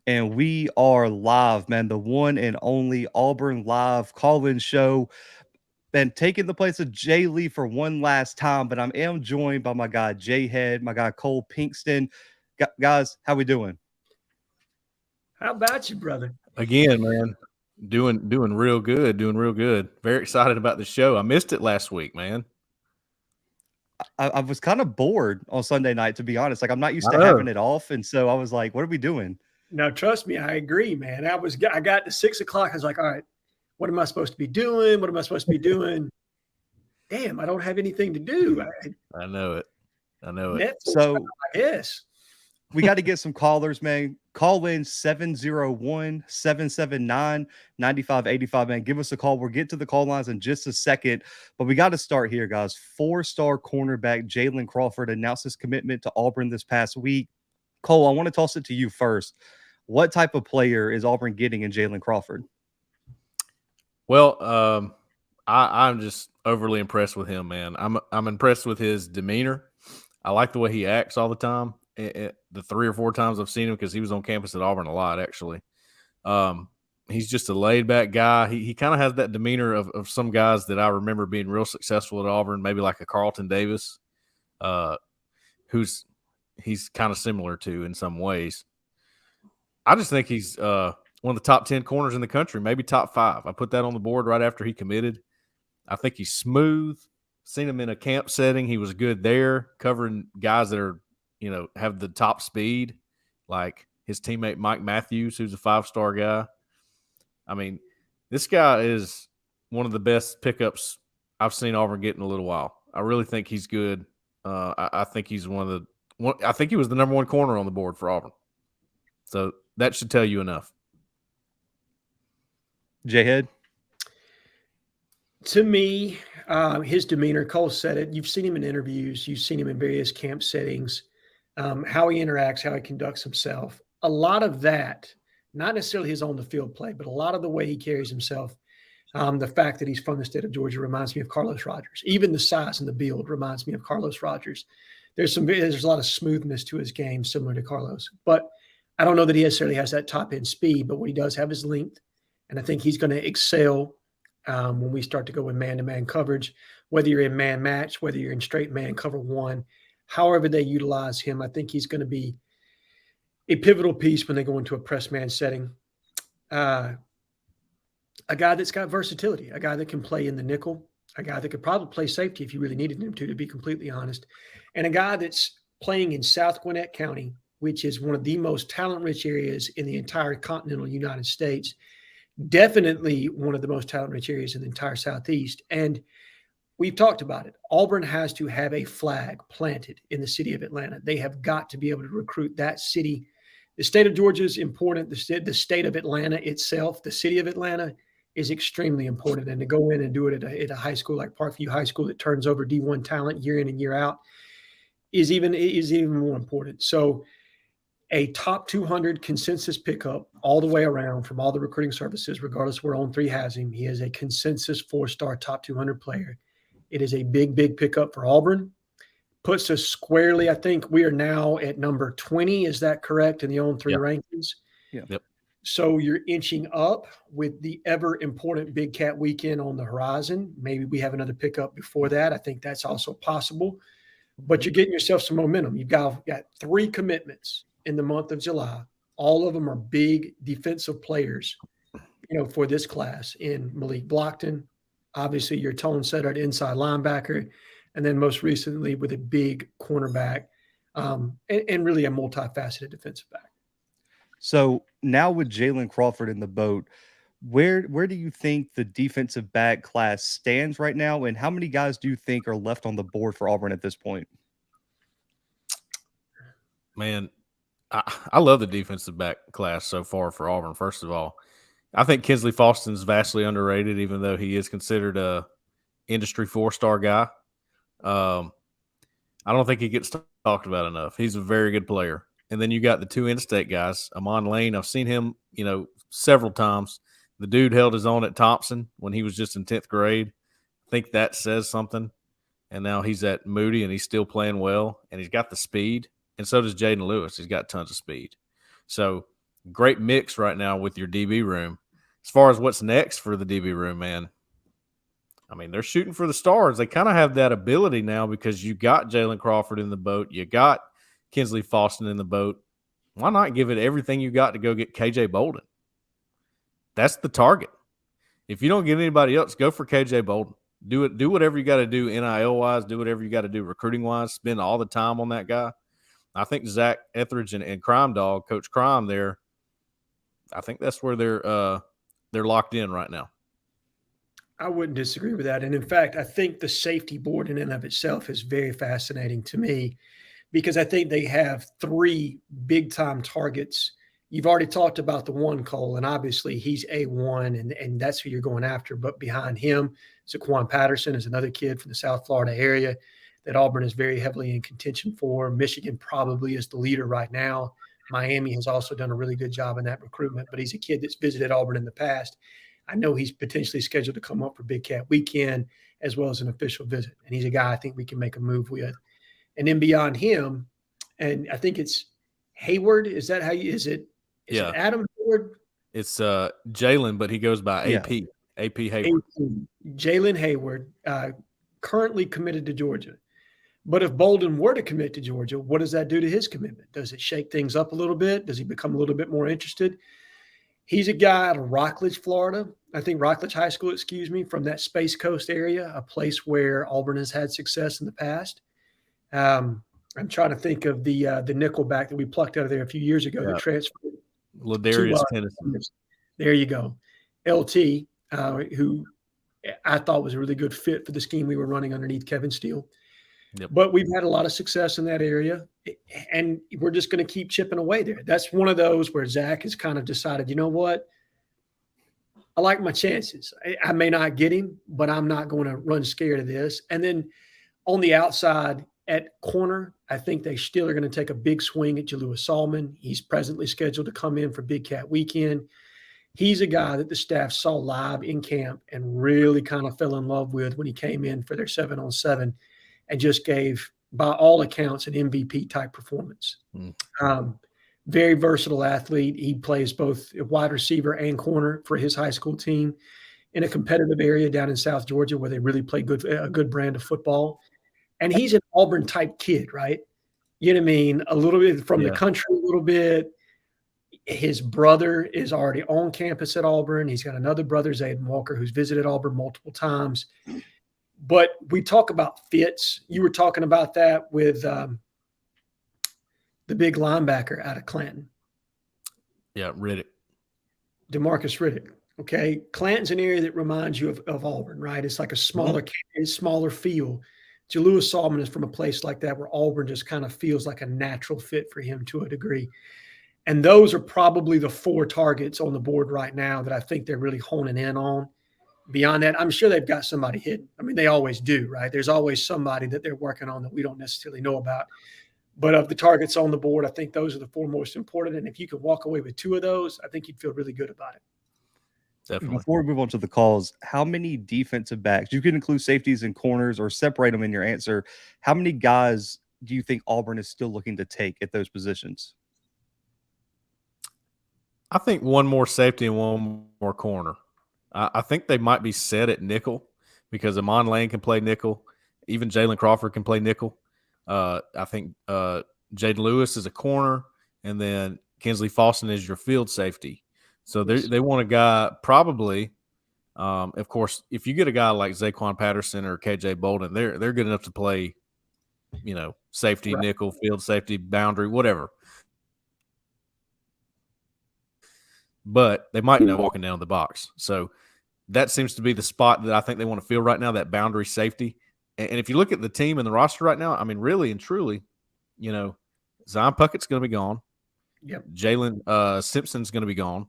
And we are live, man. The one and only Auburn Live call-in show. Been taking the place of Jay Lee for one last time, but I am joined by my guy Jhead, my guy Cole Pinkston. Guys, how we doing? How about you, brother? Again, man, doing real good, doing real good. Very excited about the show. I missed it last week, man. I was kind of bored on Sunday night, to be honest. Like, I'm not used to having it off, and so I was like, what are we doing? No, trust me, I agree, man. I got to 6 o'clock. I was like, all right, what am I supposed to be doing? What am I supposed to be doing? Damn, I don't have anything to do. I know it. Netflix, So I guess. we got to get some callers, man. Call in 701-779-9585, man. Give us a call. We'll get to the call lines in just a second, but we got to start here, guys. Four-star cornerback Jalen Crawford announced his commitment to Auburn this past week. Cole, I want to toss it to you first. What type of player is Auburn getting in Jalen Crawford? Well, I'm just overly impressed with him, man. I'm impressed with his demeanor. I like the way he acts all the time. The 3 or 4 times I've seen him, because he was on campus at Auburn a lot, actually. He's just a laid-back guy. He kind of has that demeanor of some guys that I remember being real successful at Auburn, maybe like a Carlton Davis, he's kind of similar to in some ways. I just think he's one of the top 10 corners in the country, maybe top 5. I put that on the board right after he committed. I think he's smooth. Seen him in a camp setting. He was good there, covering guys that are, have the top speed, like his teammate Mike Matthews, who's a 5-star guy. I mean, this guy is one of the best pickups I've seen Auburn get in a little while. I really think he's good. I think he's I think he was the number 1 corner on the board for Auburn. So that should tell you enough. Jhead? To me, his demeanor, Cole said it. You've seen him in interviews. You've seen him in various camp settings, how he interacts, how he conducts himself. A lot of that, not necessarily his on-the-field play, but a lot of the way he carries himself, the fact that he's from the state of Georgia reminds me of Carlos Rogers. Even the size and the build reminds me of Carlos Rogers. There's a lot of smoothness to his game, similar to Carlos. But I don't know that he necessarily has that top-end speed, but what he does have is length. And I think he's going to excel when we start to go in man-to-man coverage, whether you're in man match, whether you're in straight man cover 1, however they utilize him. I think he's going to be a pivotal piece when they go into a press man setting. A guy that's got versatility, a guy that can play in the nickel, a guy that could probably play safety if you really needed him to be completely honest, and a guy that's playing in South Gwinnett County, which is one of the most talent-rich areas in the entire continental United States. Definitely one of the most talent-rich areas in the entire Southeast. And we've talked about it. Auburn has to have a flag planted in the city of Atlanta. They have got to be able to recruit that city. The state of Georgia is important. The state of Atlanta itself, the city of Atlanta, is extremely important. And to go in and do it at a high school like Parkview High School that turns over D1 talent year in and year out is even more important. So a top 200 consensus pickup all the way around from all the recruiting services, regardless where On3 has him. He is a consensus 4-star top 200 player. It is a big, big pickup for Auburn. Puts us squarely, I think we are now at number 20. Is that correct in the On3 rankings? Yeah. Yep. So you're inching up with the ever important Big Cat weekend on the horizon. Maybe we have another pickup before that. I think that's also possible. But you're getting yourself some momentum. You've got 3 commitments in the month of July. All of them are big defensive players, for this class in Malik Blockton, obviously your tone setter at inside linebacker, and then most recently with a big cornerback and really a multifaceted defensive back. So now with Jalen Crawford in the boat, where do you think the defensive back class stands right now, and how many guys do you think are left on the board for Auburn at this point? Man, I love the defensive back class so far for Auburn. First of all, I think Kinsley Faustin's vastly underrated, even though he is considered a industry 4-star guy. I don't think he gets talked about enough. He's a very good player. And then you got the 2 in-state guys, Amon Lane. I've seen him, several times. The dude held his own at Thompson when he was just in 10th grade. I think that says something. And now he's at Moody, and he's still playing well, and he's got the speed. And so does Jaden Lewis. He's got tons of speed. So great mix right now with your DB room. As far as what's next for the DB room, man, I mean, they're shooting for the stars. They kind of have that ability now because you got Jalen Crawford in the boat. You got Kinsley Faustin in the boat. Why not give it everything you got to go get KJ Bolden? That's the target. If you don't get anybody else, go for KJ Bolden. Do it. Do whatever you got to do NIL-wise. Do whatever you got to do recruiting-wise. Spend all the time on that guy. I think Zach Etheridge and Crime Dog, Coach Crime there, I think that's where they're locked in right now. I wouldn't disagree with that. And in fact, I think the safety board in and of itself is very fascinating to me because I think they have 3 big-time targets. You've already talked about the one, Cole, and obviously he's A1, and that's who you're going after. But behind him, Zaquan Patterson is another kid from the South Florida area that Auburn is very heavily in contention for. Michigan probably is the leader right now. Miami has also done a really good job in that recruitment, but he's a kid that's visited Auburn in the past. I know he's potentially scheduled to come up for Big Cat Weekend as well as an official visit, and he's a guy I think we can make a move with. And then beyond him, and I think it's Hayward. Is that how you – is it Adam Hayward? It's Jalyn, but he goes by AP. Yeah. AP Hayward. Jalyn Hayward, currently committed to Georgia. But if Bolden were to commit to Georgia, what does that do to his commitment? Does it shake things up a little bit? Does he become a little bit more interested? He's a guy out of Rockledge, Florida. I think Rockledge High School, from that Space Coast area, a place where Auburn has had success in the past. I'm trying to think of the nickelback that we plucked out of there a few years ago that transferred. Ladarius Tennessee. There you go. LT, who I thought was a really good fit for the scheme we were running underneath Kevin Steele. Yep. But we've had a lot of success in that area, and we're just going to keep chipping away there. That's one of those where Zach has kind of decided, you know what? I like my chances. I may not get him, but I'm not going to run scared of this. And then on the outside at corner, I think they still are going to take a big swing at Jalua Salmon. He's presently scheduled to come in for Big Cat Weekend. He's a guy that the staff saw live in camp and really kind of fell in love with when he came in for their 7-on-7 and just gave, by all accounts, an MVP-type performance. Very versatile athlete. He plays both wide receiver and corner for his high school team in a competitive area down in South Georgia where they really play a good brand of football. And he's an Auburn-type kid, right? You know what I mean? A little bit from the country, a little bit. His brother is already on campus at Auburn. He's got another brother, Zayden Walker, who's visited Auburn multiple times. But we talk about fits. You were talking about that with the big linebacker out of Clanton. Yeah, Riddick. DeMarcus Riddick. Okay. Clanton's an area that reminds you of Auburn, right? It's like a smaller field. Jalua Salmon is from a place like that where Auburn just kind of feels like a natural fit for him to a degree. And those are probably the 4 targets on the board right now that I think they're really honing in on. Beyond that, I'm sure they've got somebody hidden. I mean, they always do, right? There's always somebody that they're working on that we don't necessarily know about. But of the targets on the board, I think those are the 4 most important. And if you could walk away with 2 of those, I think you'd feel really good about it. Definitely. Before we move on to the calls, how many defensive backs, you can include safeties and corners or separate them in your answer, how many guys do you think Auburn is still looking to take at those positions? I think one more safety and one more corner. I think they might be set at nickel because Amon Lane can play nickel. Even Jalen Crawford can play nickel. I think Jaden Lewis is a corner, and then Kinsley Faustin is your field safety. So they want a guy probably, of course, if you get a guy like Zaquan Patterson or KJ Bolden, they're good enough to play, safety, right, nickel, field safety, boundary, whatever. But they might walking down the box. So that seems to be the spot that I think they want to fill right now, that boundary safety. And if you look at the team and the roster right now, I mean, really and truly, Zion Puckett's going to be gone. Yep. Jalen Simpson's going to be gone.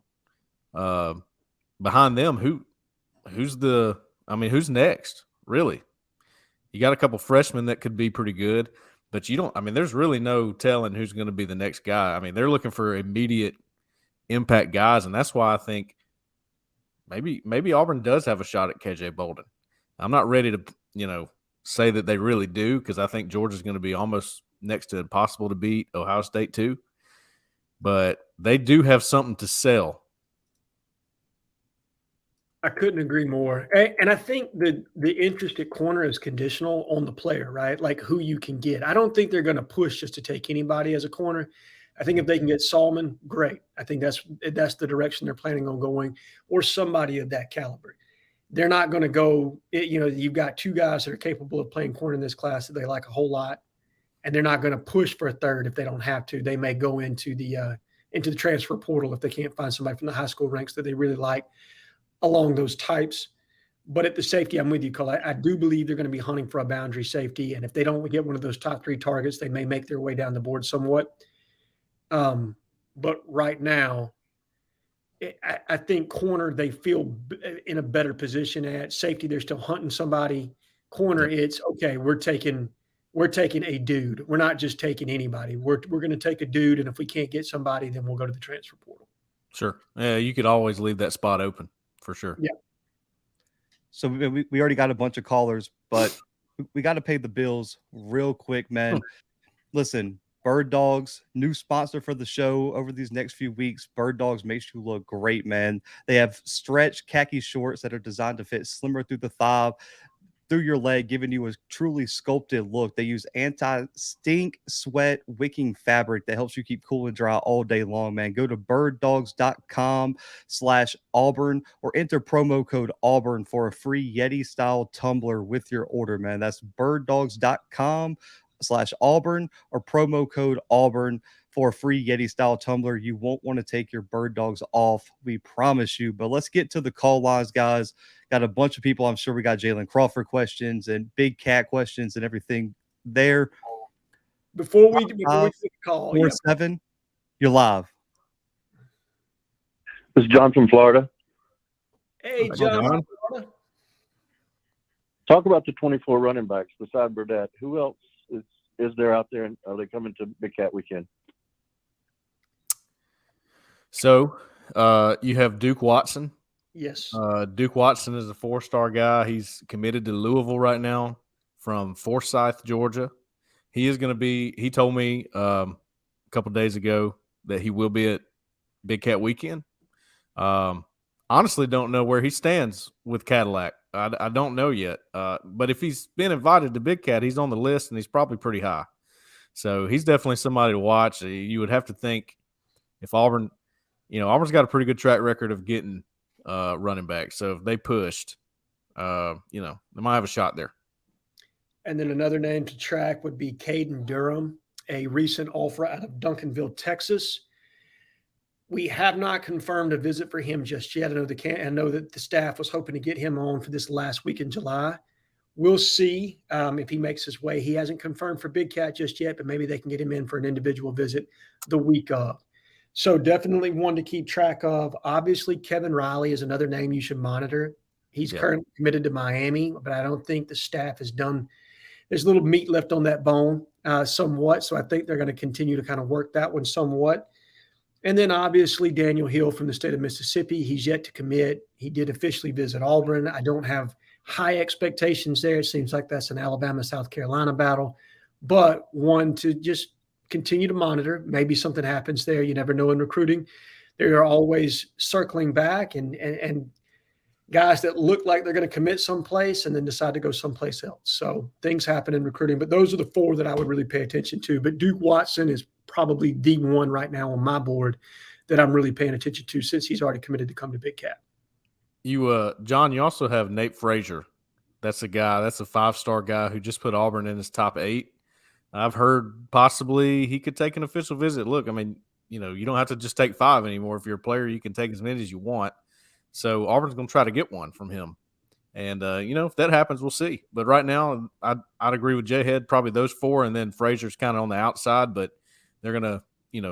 Behind them, who's next? Really? You got a couple freshmen that could be pretty good, but there's really no telling who's going to be the next guy. I mean, they're looking for immediate impact guys, and that's why I think maybe Auburn does have a shot at KJ Bolden. I'm not ready to, say that they really do because I think Georgia's going to be almost next to impossible to beat Ohio State too. But they do have something to sell. I couldn't agree more. And I think the interest at corner is conditional on the player, right? Like who you can get. I don't think they're going to push just to take anybody as a corner. I think if they can get Salmon, great. I think that's the direction they're planning on going, or somebody of that caliber. They're not going to go, you've got two guys that are capable of playing corner in this class that they like a whole lot, and they're not going to push for a third if they don't have to. They may go into the transfer portal if they can't find somebody from the high school ranks that they really like along those types. But at the safety, I'm with you, Cole. I do believe they're going to be hunting for a boundary safety. And if they don't get one of those top 3 targets, they may make their way down the board somewhat. But right now, I think corner, they feel in a better position at safety. They're still hunting somebody. Corner, it's okay. We're taking a dude. We're not just taking anybody. We're going to take a dude. And if we can't get somebody, then we'll go to the transfer portal. Sure. Yeah. You could always leave that spot open. For sure. Yeah. So we already got a bunch of callers, but we got to pay the bills real quick, man. Listen, Bird Dogs, new sponsor for the show over these next few weeks. Bird Dogs makes you look great, man. They have stretch khaki shorts that are designed to fit slimmer through the thigh, through your leg, giving you a truly sculpted look. They use anti-stink, sweat, wicking fabric that helps you keep cool and dry all day long, man. Go to birddogs.com/Auburn or enter promo code Auburn for a free Yeti-style tumbler with your order, man. That's birddogs.com/Auburn or promo code Auburn for a free Yeti-style tumbler. You won't want to take your Bird Dogs off, we promise you. But let's get to the call lines, guys. Got a bunch of people. I'm sure we got Jalen Crawford questions and Big Cat questions and everything there. Before we call, 4-7, you're live. This is John from Florida. Hey, John. Talk about the 24 running backs beside Burdett. Who else is there out there, and are they coming to Big Cat Weekend? So you have Duke Watson. Yes. Duke Watson is a 4-star guy. He's committed to Louisville right now from Forsyth, Georgia. He told me a couple days ago that he will be at Big Cat Weekend. Honestly, don't know where he stands with Cadillac. I don't know yet. But if he's been invited to Big Cat, he's on the list and he's probably pretty high. So he's definitely somebody to watch. You would have to think if Auburn's got a pretty good track record of getting running back. So if they pushed, they might have a shot there. And then another name to track would be Caden Durham, a recent offer out of Duncanville, Texas. We have not confirmed a visit for him just yet. I know that the staff was hoping to get him on for this last week in July. We'll see if he makes his way. He hasn't confirmed for Big Cat just yet, but maybe they can get him in for an individual visit the week of. So definitely one to keep track of. Obviously, Kevin Riley is another name you should monitor. He's currently committed to Miami, but I don't think the staff has done – there's a little meat left on that bone somewhat, so I think they're going to continue to kind of work that one somewhat. And then obviously Daniel Hill from the state of Mississippi. He's yet to commit. He did officially visit Auburn. I don't have high expectations there. It seems like that's an Alabama-South Carolina battle, but one to just – continue to monitor. Maybe something happens there. You never know in recruiting. They are always circling back and guys that look like they're going to commit someplace and then decide to go someplace else. So things happen in recruiting, but those are the 4 that I would really pay attention to. But Duke Watson is probably the one right now on my board that I'm really paying attention to since he's already committed to come to Big Cat. John, you also have Nate Frazier. That's a 5-star guy who just put Auburn in his top 8. I've heard possibly he could take an official visit. Look, I mean, you don't have to just take 5 anymore. If you're a player, you can take as many as you want. So Auburn's going to try to get one from him. And, if that happens, we'll see. But right now, I'd agree with Jhead, probably those 4, and then Frazier's kind of on the outside, but they're going to,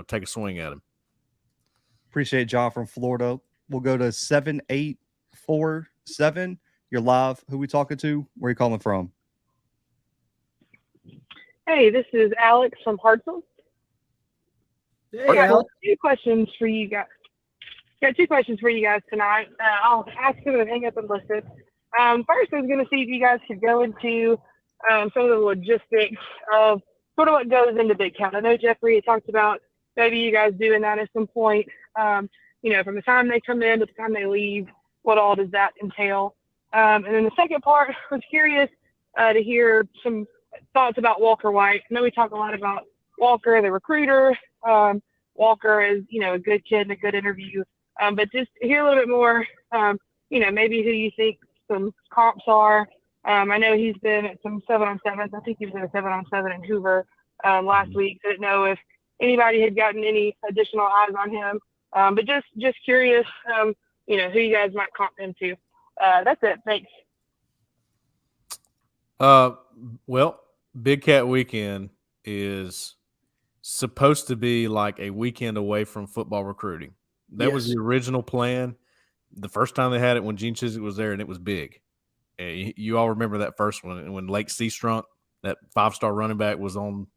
take a swing at him. Appreciate John from Florida. We'll go to 7847. You're live. Who we talking to? Where are you calling from? Hey, this is Alex from Hartsville. Hey, Alex. 2 questions for you guys. Got 2 questions for you guys tonight. I'll ask them and hang up and listen. First, I was going to see if you guys could go into some of the logistics of sort of what goes into Big Cat. I know Jeffrey had talked about maybe you guys doing that at some point, from the time they come in to the time they leave, what all does that entail? And then the second part, I was curious to hear some thoughts about Walker White. I know we talk a lot about Walker, the recruiter. Walker is, a good kid and a good interview. But just hear a little bit more, maybe who you think some comps are. I know he's been at some 7-on-7s. I think he was in a 7-on-7 in Hoover last week. I didn't know if anybody had gotten any additional eyes on him. But just curious, who you guys might comp him to. That's it. Thanks. Well, Big Cat Weekend is supposed to be like a weekend away from football recruiting. That was the original plan. The first time they had it when Gene Chizik was there, and it was big. You all remember that first one when Lake Seastrunk, that 5-star running back, was on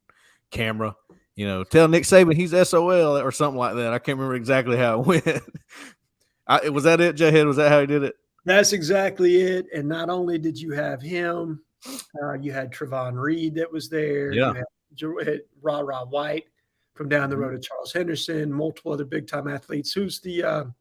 camera. Tell Nick Saban he's SOL or something like that. I can't remember exactly how it went. Was that it, Jhead? Was that how he did it? That's exactly it. And not only did you have him, you had Trevon Reed that was there. Yeah. You had Ra White from down the road to Charles Henderson, multiple other big-time athletes. Who's the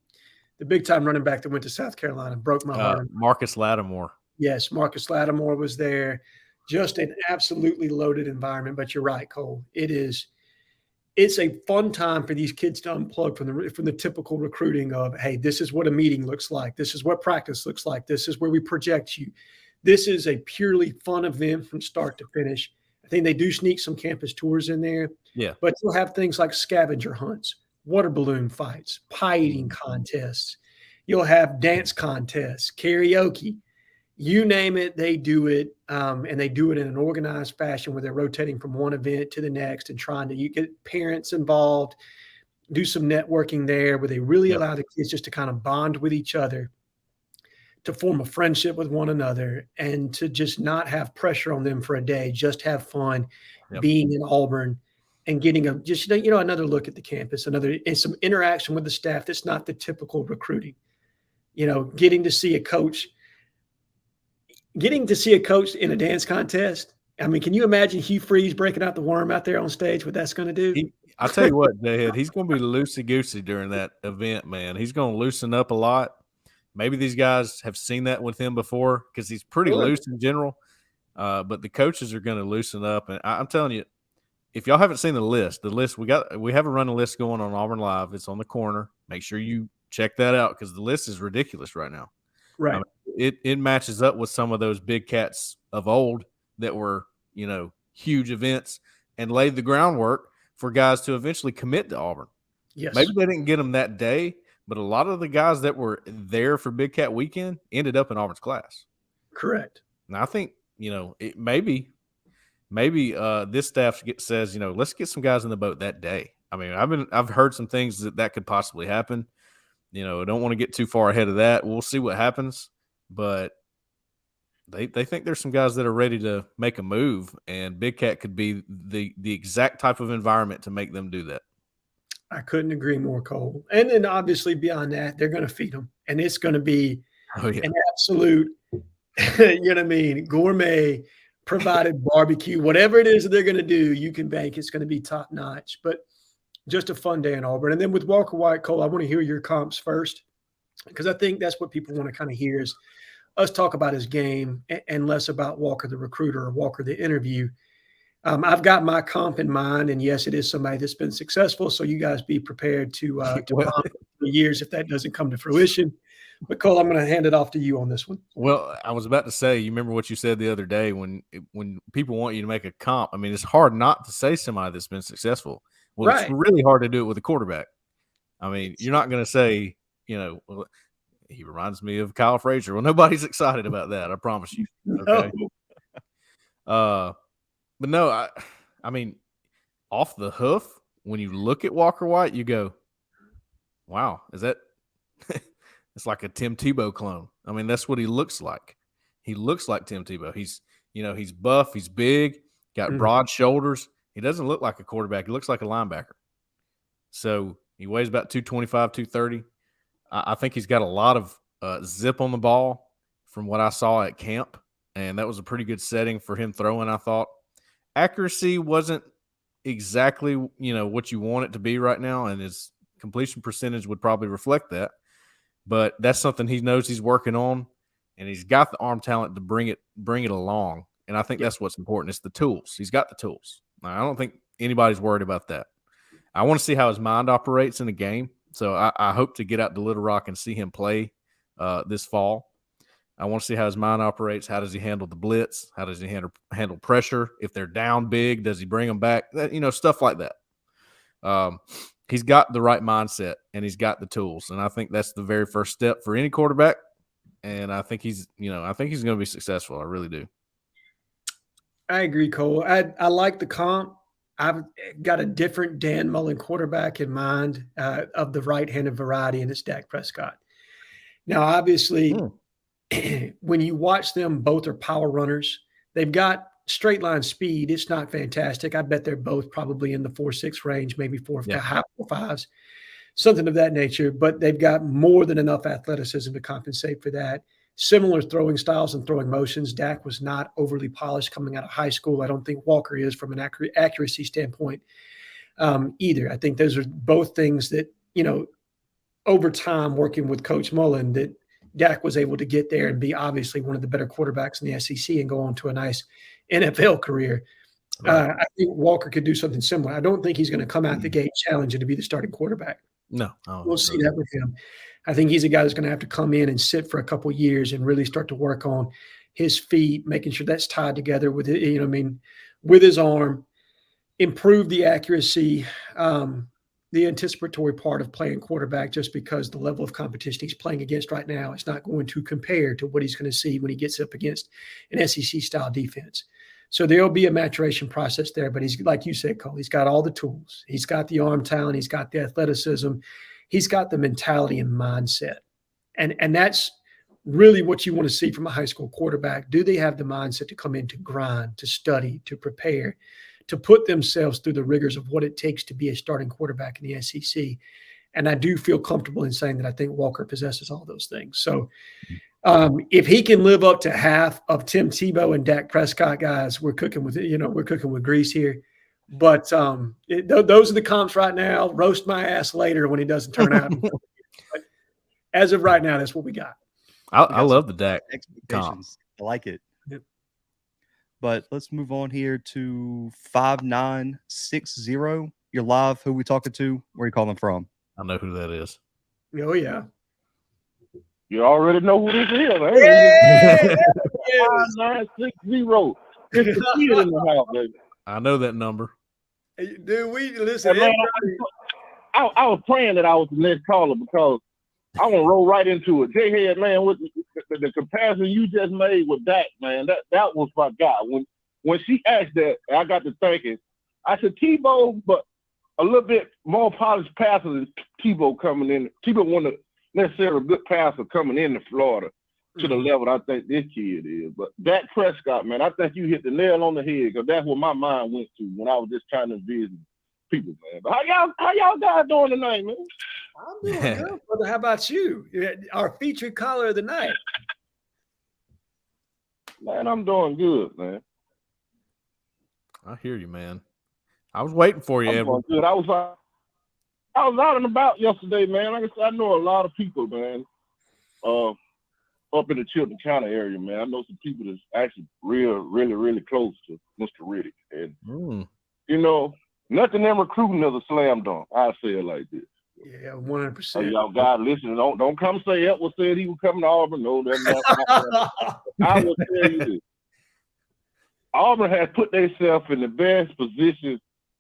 big-time running back that went to South Carolina? Broke my heart. Marcus Lattimore. Yes, Marcus Lattimore was there. Just an absolutely loaded environment. But you're right, Cole. It's a fun time for these kids to unplug from the typical recruiting of, hey, this is what a meeting looks like. This is what practice looks like. This is where we project you. This is a purely fun event from start to finish. I think they do sneak some campus tours in there. Yeah. But you'll have things like scavenger hunts, water balloon fights, pie eating contests. You'll have dance contests, karaoke. You name it, they do it, and they do it in an organized fashion where they're rotating from one event to the next and trying to get parents involved, do some networking there where they really allow the kids just to kind of bond with each other, to form a friendship with one another, and to just not have pressure on them for a day, just have fun being in Auburn and getting another look at the campus, and some interaction with the staff that's not the typical recruiting. Getting to see a coach in a dance contest. I mean, can you imagine Hugh Freeze breaking out the worm out there on stage? What that's going to do? I'll tell you what, Jhead, he's going to be loosey-goosey during that event, man. He's going to loosen up a lot. Maybe these guys have seen that with him before because he's pretty loose in general. But the coaches are going to loosen up. And I'm telling you, if y'all haven't seen the list, we have a running list going on Auburn Live. It's on the corner. Make sure you check that out because the list is ridiculous right now. Right. I mean, it matches up with some of those big cats of old that were, huge events and laid the groundwork for guys to eventually commit to Auburn. Yes. Maybe they didn't get them that day, but a lot of the guys that were there for Big Cat Weekend ended up in Auburn's class. Correct. And I think, maybe this staff says, let's get some guys in the boat that day. I mean, I've heard some things that could possibly happen. I don't want to get too far ahead of that. We'll see what happens, but they think there's some guys that are ready to make a move, and Big Cat could be the exact type of environment to make them do that. I couldn't agree more, Cole. And then obviously beyond that, they're going to feed them, and it's going to be an absolute, gourmet provided barbecue, whatever it is that they're going to do, you can bank it's going to be top notch. But just a fun day in Auburn. And then with Walker White, Cole, I want to hear your comps first, because I think that's what people want to kind of hear is us talk about his game and less about Walker the recruiter or Walker the interview. I've got my comp in mind, and yes, it is somebody that's been successful. So you guys be prepared to bomb for years if that doesn't come to fruition. But Cole, I'm going to hand it off to you on this one. Well, I was about to say, you remember what you said the other day when people want you to make a comp. I mean, it's hard not to say somebody that's been successful. Well, It's really hard to do it with a quarterback. I mean, you're not going to say, well, he reminds me of Kyle Frazier. Well, nobody's excited about that. I promise you. Okay. No. But no, I mean, off the hoof, when you look at Walker White, you go, wow, is that it's like a Tim Tebow clone. I mean, that's what he looks like. He looks like Tim Tebow. He's buff, he's big, got broad shoulders. He doesn't look like a quarterback. He looks like a linebacker. So he weighs about 225, 230. I think he's got a lot of zip on the ball from what I saw at camp, and that was a pretty good setting for him throwing, I thought. Accuracy wasn't exactly, what you want it to be right now, and his completion percentage would probably reflect that. But that's something he knows he's working on, and he's got the arm talent to bring it along. And I think that's what's important. It's the tools. He's got the tools. I don't think anybody's worried about that. I want to see how his mind operates in the game. So I hope to get out to Little Rock and see him play this fall. I want to see how his mind operates. How does he handle the blitz? How does he handle pressure? If they're down big, does he bring them back? Stuff like that. He's got the right mindset and he's got the tools. And I think that's the very first step for any quarterback. And I think he's going to be successful. I really do. I agree, Cole. I like the comp. I've got a different Dan Mullen quarterback in mind of the right-handed variety, and it's Dak Prescott. Now, obviously, when you watch them, both are power runners. They've got straight line speed. It's not fantastic. I bet they're both probably in the 4.6 range, maybe 4.5s, something of that nature. But they've got more than enough athleticism to compensate for that. Similar throwing styles and throwing motions. Dak was not overly polished coming out of high school. I don't think Walker is from an accuracy standpoint either. I think those are both things that, over time working with Coach Mullen, that Dak was able to get there and be obviously one of the better quarterbacks in the SEC and go on to a nice NFL career. Right. I think Walker could do something similar. I don't think he's going to come out the gate challenging to be the starting quarterback. No. We'll see that with him. I think he's a guy that's going to have to come in and sit for a couple of years and really start to work on his feet, making sure that's tied together with it, with his arm, improve the accuracy, the anticipatory part of playing quarterback, just because the level of competition he's playing against right now is not going to compare to what he's going to see when he gets up against an SEC-style defense. So there'll be a maturation process there, but he's, like you said, Cole, he's got all the tools. He's got the arm talent. He's got the athleticism. He's got the mentality and mindset. And that's really what you want to see from a high school quarterback. Do they have the mindset to come in to grind, to study, to prepare, to put themselves through the rigors of what it takes to be a starting quarterback in the SEC? And I do feel comfortable in saying that I think Walker possesses all those those. So if he can live up to half of Tim Tebow and Dak Prescott, guys, we're cooking with grease here. But those are the comps right now. Roast my ass later when he doesn't turn out. But as of right now, that's what we got. I love the Dak expectations. I like it. Yep. But let's move on here to 5960. You're live. Who we talking to? Where are you calling from? I know who that is. Oh, yeah. You already know who this is. Hey, 5960. It's the kid in the house, baby. I know that number. Dude, we listen. Man, I was praying that I was the next caller because I want to roll right into it. Jhead, man, with the comparison you just made with Dak, man, that was my guy. When she asked that, I got to thinking. I said Tebow, but a little bit more polished passer than Tebow coming in. Tebow wasn't necessarily a good passer coming into Florida to the level I think this kid is. But Dak Prescott, man, I think you hit the nail on the head because that's what my mind went to when I was just trying to envision people, man. But how y'all guys doing tonight, man? I'm doing good, brother. How about you? Our featured caller of the night. Man, I'm doing good, man. I hear you, man. I was waiting for you, Edward. Good. I was out and about yesterday, man. Like I said, I know a lot of people, man. Up in the Chilton County area, man. I know some people that's actually really, really close to Mr. Riddick. And, nothing in recruiting is a slam dunk. I say it like this. Yeah, 100%. So y'all guys listen, don't come say Edward said he was coming to Auburn. No, that's not. I will tell you this. Auburn has put themselves in the best position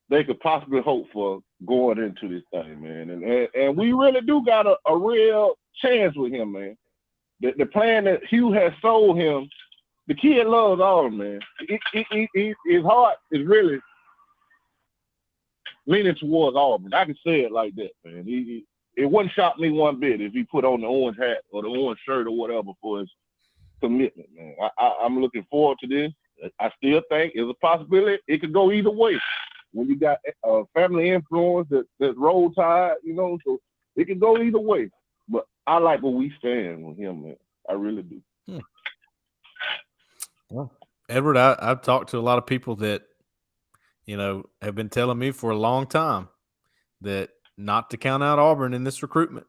they could possibly hope for going into this thing, man. And we really do got a real chance with him, man. The plan that Hugh has sold him, the kid loves Auburn, man. His heart is really leaning towards Auburn. I can say it like that, man. It wouldn't shock me one bit if he put on the orange hat or the orange shirt or whatever for his commitment, man. I'm looking forward to this. I still think it's a possibility. It could go either way. When you got family influence that roll tide, so it can go either way. But I like where we stand with him, man. I really do. Well, Edward, I've talked to a lot of people that, have been telling me for a long time that not to count out Auburn in this recruitment.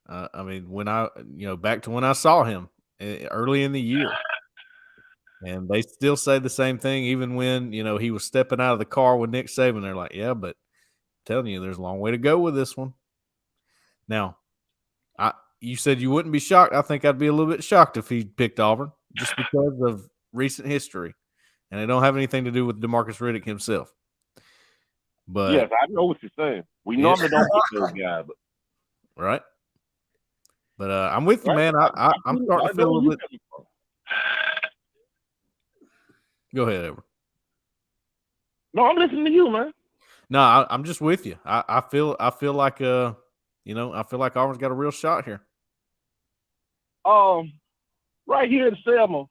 I mean, when back to when I saw him early in the year, and they still say the same thing, even when, he was stepping out of the car with Nick Saban. They're like, yeah, but I'm telling you, there's a long way to go with this one. Now, you said you wouldn't be shocked. I think I'd be a little bit shocked if he picked Auburn just because of recent history. And it don't have anything to do with DeMarcus Riddick himself. But yes, I know what you're saying. We normally don't pick those guys. Right. But I'm with you, man. I'm starting to feel a little bit. Go ahead, Edward. No, I'm listening to you, man. No, I'm just with you. I feel like I feel like Auburn's got a real shot here. Right here in Selma,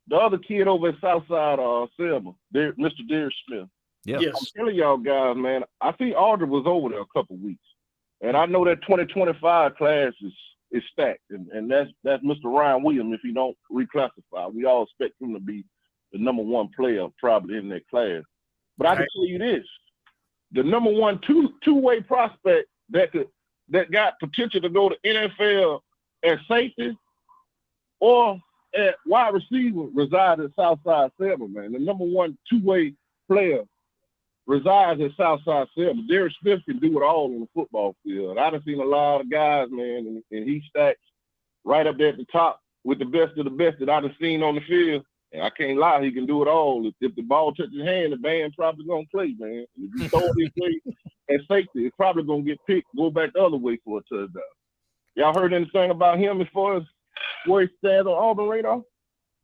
the other kid over at Southside Selma, Mr. Riddick Smith. Yeah. Yes. I'm telling y'all guys, man, I think Auburn was over there a couple of weeks. And I know that 2025 class is stacked. And that's Mr. Ryan Williams if he don't reclassify. We all expect him to be the number one player probably in that class. But I can tell you this. The number one two-way prospect that got potential to go to NFL at safety or at wide receiver resides at Southside Selma, man. The number one two-way player resides at Southside Selma. Riddick Smith can do it all on the football field. I've seen a lot of guys, man, and he stacks right up there at the top with the best of the best that I've seen on the field. And I can't lie, he can do it all. If the ball touches his hand, the band probably going to play, man. If you throw it his way at safety, it's probably going to get picked, go back the other way for a touchdown. Y'all heard anything about him as far as where he stands on Auburn radar?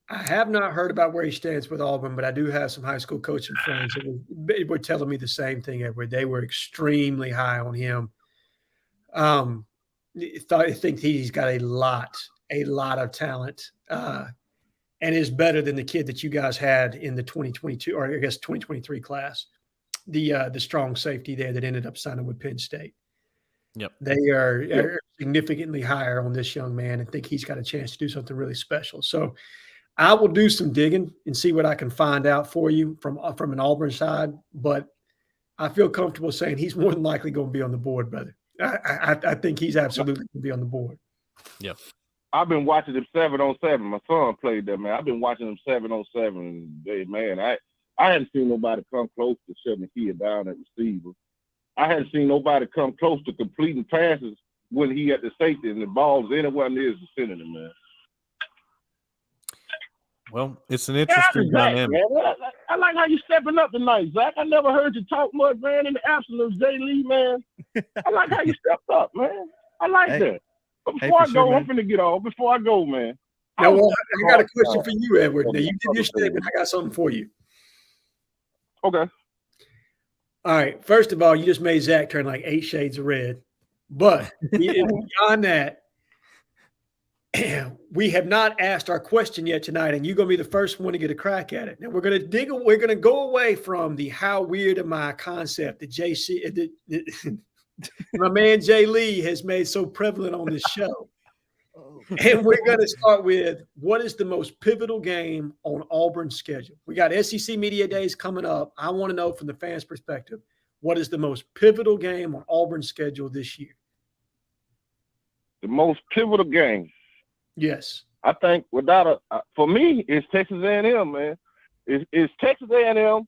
I have not heard about where he stands with Auburn, but I do have some high school coaching friends that were telling me the same thing, Edward. They were extremely high on him. I think he's got a lot of talent, and is better than the kid that you guys had in the 2022 or I guess 2023 class, the strong safety there that ended up signing with Penn State. Yep. They are significantly higher on this young man and think he's got a chance to do something really special. So I will do some digging and see what I can find out for you from an Auburn side, but I feel comfortable saying he's more than likely going to be on the board, brother. I think he's absolutely going to be on the board. Yep. I've been watching him 7-on-7. My son played that, man. I've been watching him 7-on-7. Man, I hadn't seen nobody come close to shutting the kid down at receiver. I hadn't seen nobody come close to completing passes when he had the safety and the ball's anywhere near his vicinity, man. Well, it's an interesting dynamic. I like how you stepping up tonight, Zach. I never heard you talk much, man, in the absence of Jay Lee, man. I like how you stepped up, man. I like that. But before I go, I'm finna get off. Before I go, man. Now, I got a question for you, Edward. Now, you did your statement. I got something for you. Okay. All right. First of all, you just made Zach turn like 8 shades of red. But beyond that, we have not asked our question yet tonight, and you're going to be the first one to get a crack at it. Now, we're going to go away from the how weird am I concept that my man Jay Lee has made so prevalent on this show. And we're going to start with what is the most pivotal game on Auburn's schedule? We got SEC Media Days coming up. I want to know from the fans' perspective, what is the most pivotal game on Auburn's schedule this year? The most pivotal game? Yes. I think for me, it's Texas A&M, man. It's Texas A&M,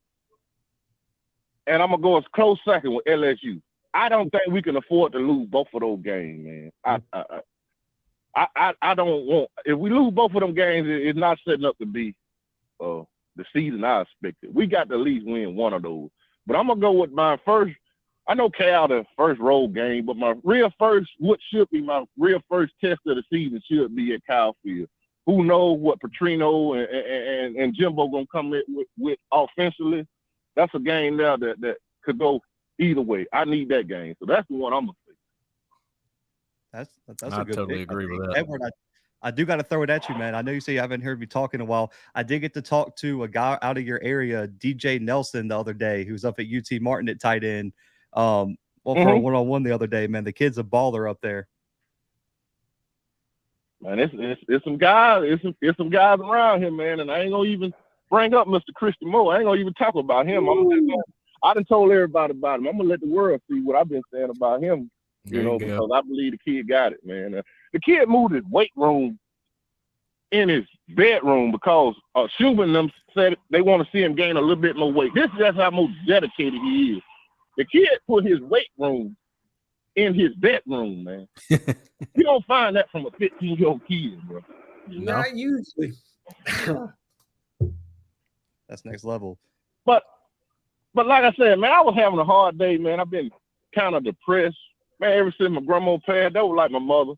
and I'm going to go as close second with LSU. I don't think we can afford to lose both of those games, man. I don't want – if we lose both of them games, it's not setting up to be the season I expected. We got to at least win one of those. But I'm going to go with my first – I know Cal the first road game, but my real first – what should be my real first test of the season should be at Kyle Field. Who knows what Petrino and Jimbo going to come with offensively. That's a game now that could go – either way. I need that game. So that's the one I'm going to say. That's a good totally pick. agree with that. Edward, I do got to throw it at you, man. I know you say you haven't heard me talk in a while. I did get to talk to a guy out of your area, DJ Nelson, the other day, who's up at UT Martin at tight end. For a one-on-one the other day, man. The kid's a baller up there. Man, it's some guys. It's some guys around here, man. And I ain't gonna even bring up Mr. Christian Moore. I ain't gonna even talk about him. I done told everybody about him. I'm gonna let the world see what I've been saying about him. Because I believe the kid got it, man. The kid moved his weight room in his bedroom because Schumann and them said they want to see him gain a little bit more weight. This is just how much dedicated he is. The kid put his weight room in his bedroom, man. You don't find that from a 15-year-old kid, bro. No. Not usually. That's next level. But like I said, man, I was having a hard day, man. I've been kind of depressed. Man, ever since my grandma passed, that was like my mother.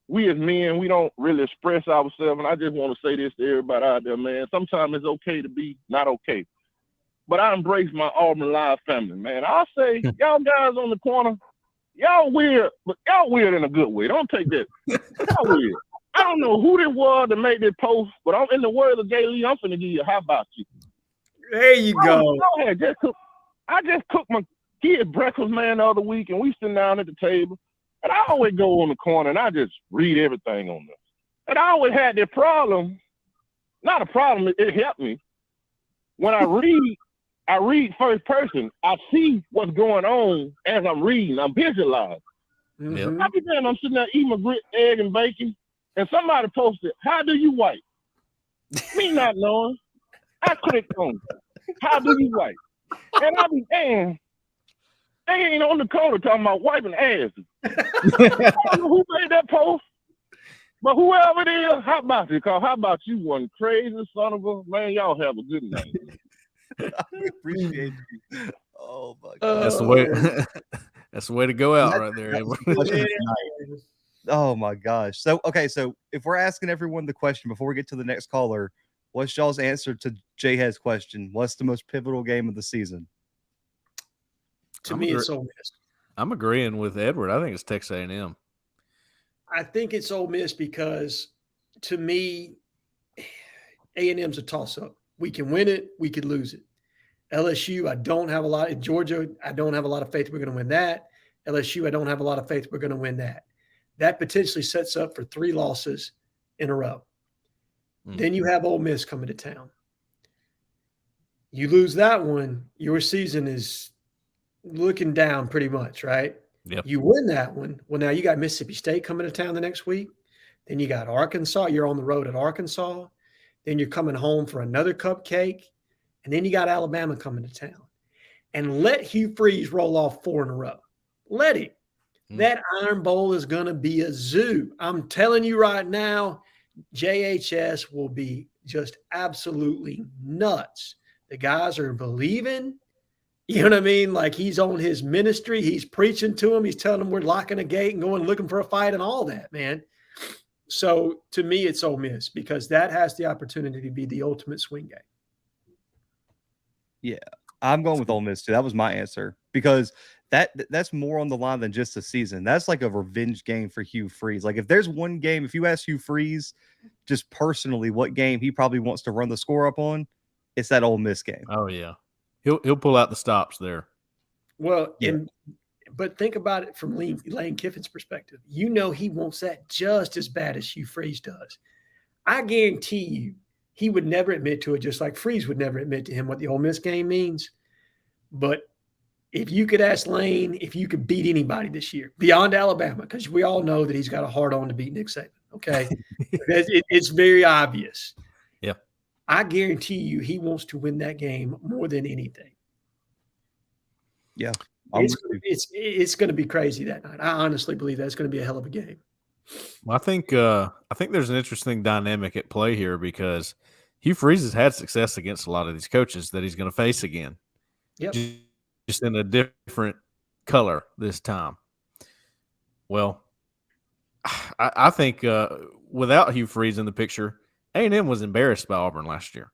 We as men, we don't really express ourselves. And I just want to say this to everybody out there, man. Sometimes it's okay to be not okay. But I embrace my Auburn Live family, man. I say, y'all guys on the corner, y'all weird, but y'all weird in a good way. Don't take that. Y'all weird. I don't know who this was that made this post, but I'm in the words of Jay Lee, I'm finna give you a how about you. There you go. I just cooked my kid breakfast, man, the other week, and we sitting down at the table. And I always go on the corner and I just read everything on there. And I always had this problem. Not a problem, it helped me. When I read first person. I see what's going on as I'm reading. I'm visualizing. Mm-hmm. I be there, I'm sitting there eating my grit, egg, and bacon, and somebody posted, "How do you wipe?" Me not knowing. I clicked on, "How do you wipe?" And I be, damn, they ain't on the corner talking about wiping asses. I don't know who made that post, but whoever it is, how about you? Because how about you, one crazy son of a man? Y'all have a good night. I appreciate you. Oh my God. That's the way. That's the way to go out right there. Oh my gosh. So if we're asking everyone the question before we get to the next caller, what's y'all's answer to Jhead's question? What's the most pivotal game of the season? To me, it's Ole Miss. I'm agreeing with Edward. I think it's Texas A&M. I think it's Ole Miss because, to me, A&M's a toss-up. We can win it. We could lose it. LSU, I don't have a lot. In Georgia, I don't have a lot of faith we're going to win that. LSU, I don't have a lot of faith we're going to win that. That potentially sets up for 3 losses in a row. Mm-hmm. Then you have Ole Miss coming to town. You lose that one, your season is looking down pretty much, right? Yep. You win that one. Well, now you got Mississippi State coming to town the next week. Then you got Arkansas. You're on the road at Arkansas. Then you're coming home for another cupcake. And then you got Alabama coming to town. And let Hugh Freeze roll off 4 in a row. Let him. That Iron Bowl is going to be a zoo. I'm telling you right now, JHS will be just absolutely nuts. The guys are believing. You know what I mean? Like, he's on his ministry. He's preaching to them. He's telling them we're locking a gate and going looking for a fight and all that, man. So, to me, it's Ole Miss because that has the opportunity to be the ultimate swing game. Yeah, I'm going with Ole Miss too. That was my answer because that's more on the line than just a season. That's like a revenge game for Hugh Freeze. Like, if there's one game, if you ask Hugh Freeze just personally what game he probably wants to run the score up on, it's that Ole Miss game. Oh yeah, he'll pull out the stops there. Well, yeah. But think about it from Lane Kiffin's perspective. You know he wants that just as bad as Hugh Freeze does. I guarantee you he would never admit to it, just like Freeze would never admit to him what the Ole Miss game means. But if you could ask Lane if you could beat anybody this year beyond Alabama, because we all know that he's got a hard on to beat Nick Saban, okay? It's very obvious. Yeah. I guarantee you he wants to win that game more than anything. Yeah. It's going to be crazy that night. I honestly believe that's going to be a hell of a game. Well, I think there's an interesting dynamic at play here because Hugh Freeze has had success against a lot of these coaches that he's going to face again. Yep. Just in a different color this time. Well, I think without Hugh Freeze in the picture, A&M was embarrassed by Auburn last year.